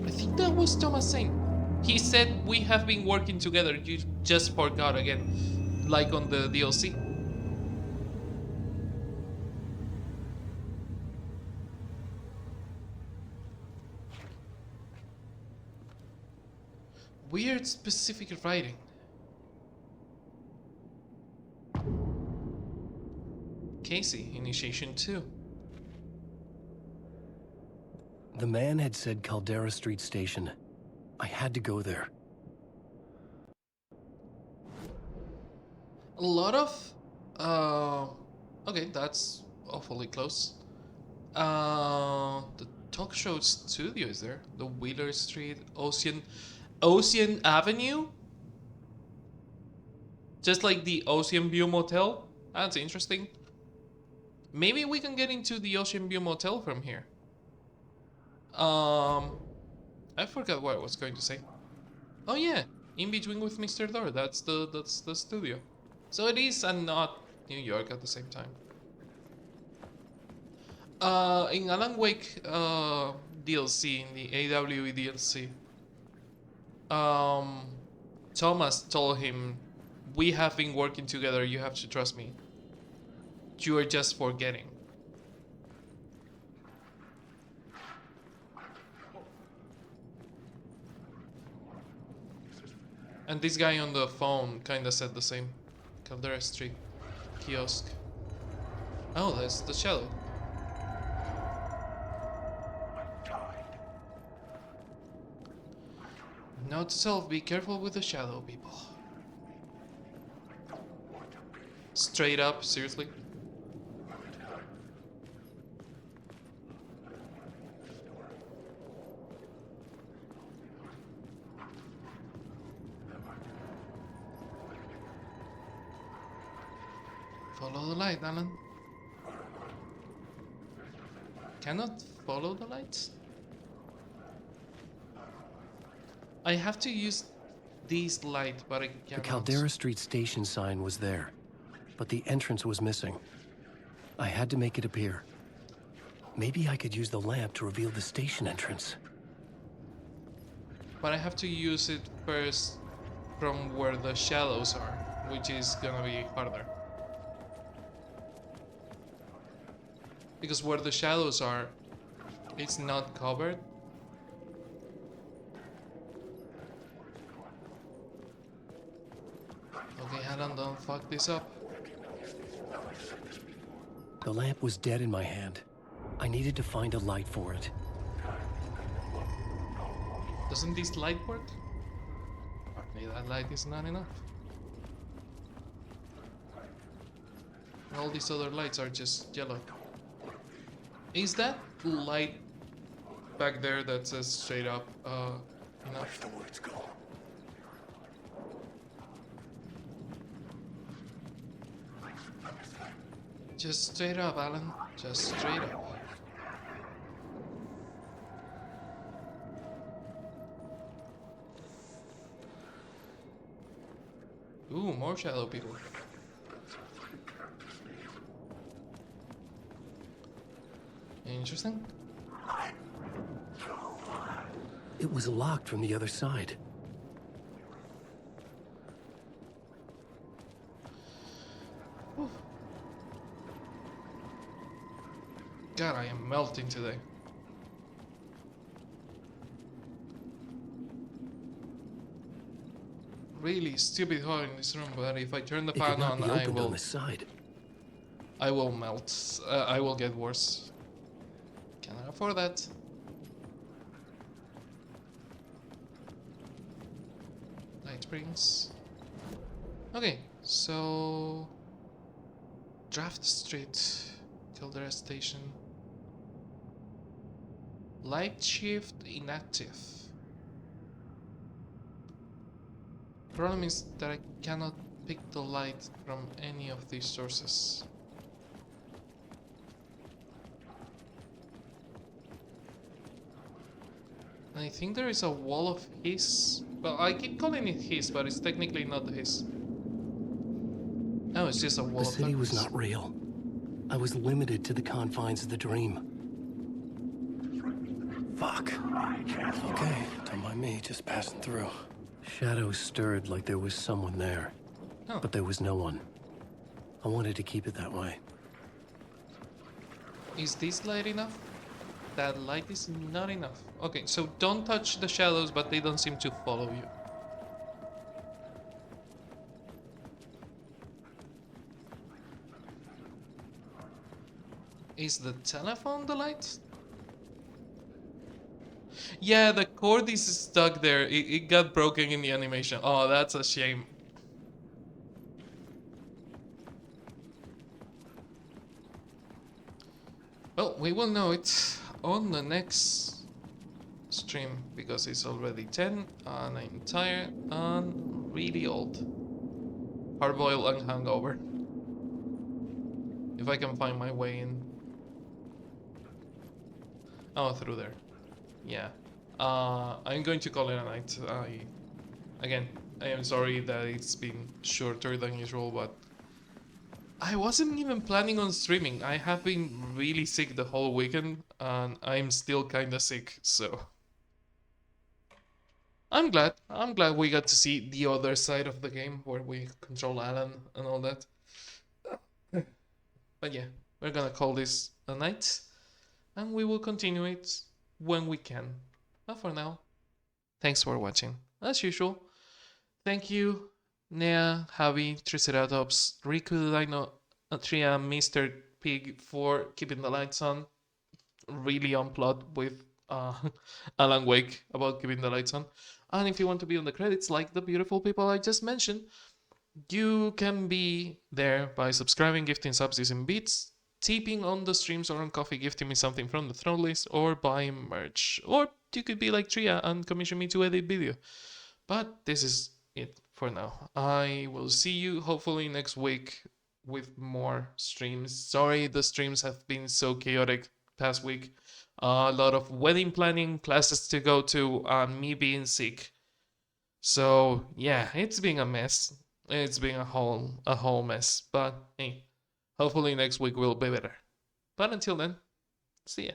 I think that was Thomas saying. He said we have been working together, you just forgot again. Like on the DLC. Weird specific writing. Casey, Initiation 2.
The man had said Caldera Street Station. I had to go there.
A lot of... okay, that's awfully close. The talk show studio is there. The Wheeler Street, Ocean Avenue? Just like the Ocean View Motel? That's interesting. Maybe we can get into the Ocean View Motel from here. I forgot what I was going to say. Oh yeah, In Between with Mr. Door. That's the studio. So it is and not New York at the same time. In Alan Wake DLC, in the AWE DLC, Thomas told him, "We have been working together. You have to trust me. You are just forgetting." And this guy on the phone kinda said the same. Caldera Street kiosk. Oh, that's the shadow. Note to self, be careful with the shadow, people. Straight up, seriously? Follow the light, Alan. Cannot follow the lights? I have to use this light, but I cannot.
The Caldera Street Station sign was there, but the entrance was missing. I had to make it appear. Maybe I could use the lamp to reveal the station entrance.
But I have to use it first from where the shadows are, which is gonna be harder. Because where the shadows are, it's not covered. Okay, Alan, don't fuck this up.
The lamp was dead in my hand. I needed to find a light for it.
Doesn't this light work? Okay, that light is not enough. All these other lights are just yellow. Is that light back there that says straight up enough? Just straight up, Alan. Just straight up. Ooh, more shadow people. Interesting.
It was locked from the other side.
God, I am melting today. Really stupid hot in this room, but if I turn the fan on,
on this side.
I will melt. I will get worse. Cannot afford that. Light springs. Okay, so Draft Street, Caldera Station. Light shift inactive. Problem is that I cannot pick the light from any of these sources. I think there is a wall of his. Well, I keep calling it his, but it's technically not his. Oh, it's just a wall
The
of
city was
darkness.
not real. I was limited to the confines of the dream. Fuck. Okay, don't mind me, just passing through. Shadows stirred like there was someone there.
Oh.
But there was no one. I wanted to keep it that way.
Is this light enough? That light is not enough. Okay, so don't touch the shadows, but they don't seem to follow you. Is the telephone the light? Yeah, the cord is stuck there. It got broken in the animation. Oh, that's a shame. Well, we will know it on the next stream because it's already 10 and I'm tired and really old. Hard-boiled and hungover. If I can find my way in. Oh, through there. Yeah. I'm going to call it a night. Again, I am sorry that it's been shorter than usual, but I wasn't even planning on streaming. I have been really sick the whole weekend, and I'm still kinda sick, so... I'm glad we got to see the other side of the game, where we control Alan and all that. But yeah, we're gonna call this a night, and we will continue it when we can. But for now, thanks for watching. As usual, thank you, Nea, Javi, Triceratops, Riku, Dino, Tria, Mr. Pig for keeping the lights on. Really on plot with Alan Wake about keeping the lights on. And if you want to be on the credits like the beautiful people I just mentioned, you can be there by subscribing, gifting subs using bits, tipping on the streams or on coffee, gifting me something from the throne list, or buying merch. Or you could be like Tria and commission me to edit video. But this is it for now. I will see you hopefully next week with more streams. Sorry the streams have been so chaotic past week. A lot of wedding planning, classes to go to, and me being sick. So yeah, it's been a mess. It's been a whole mess. But hey, hopefully next week will be better. But until then, see ya.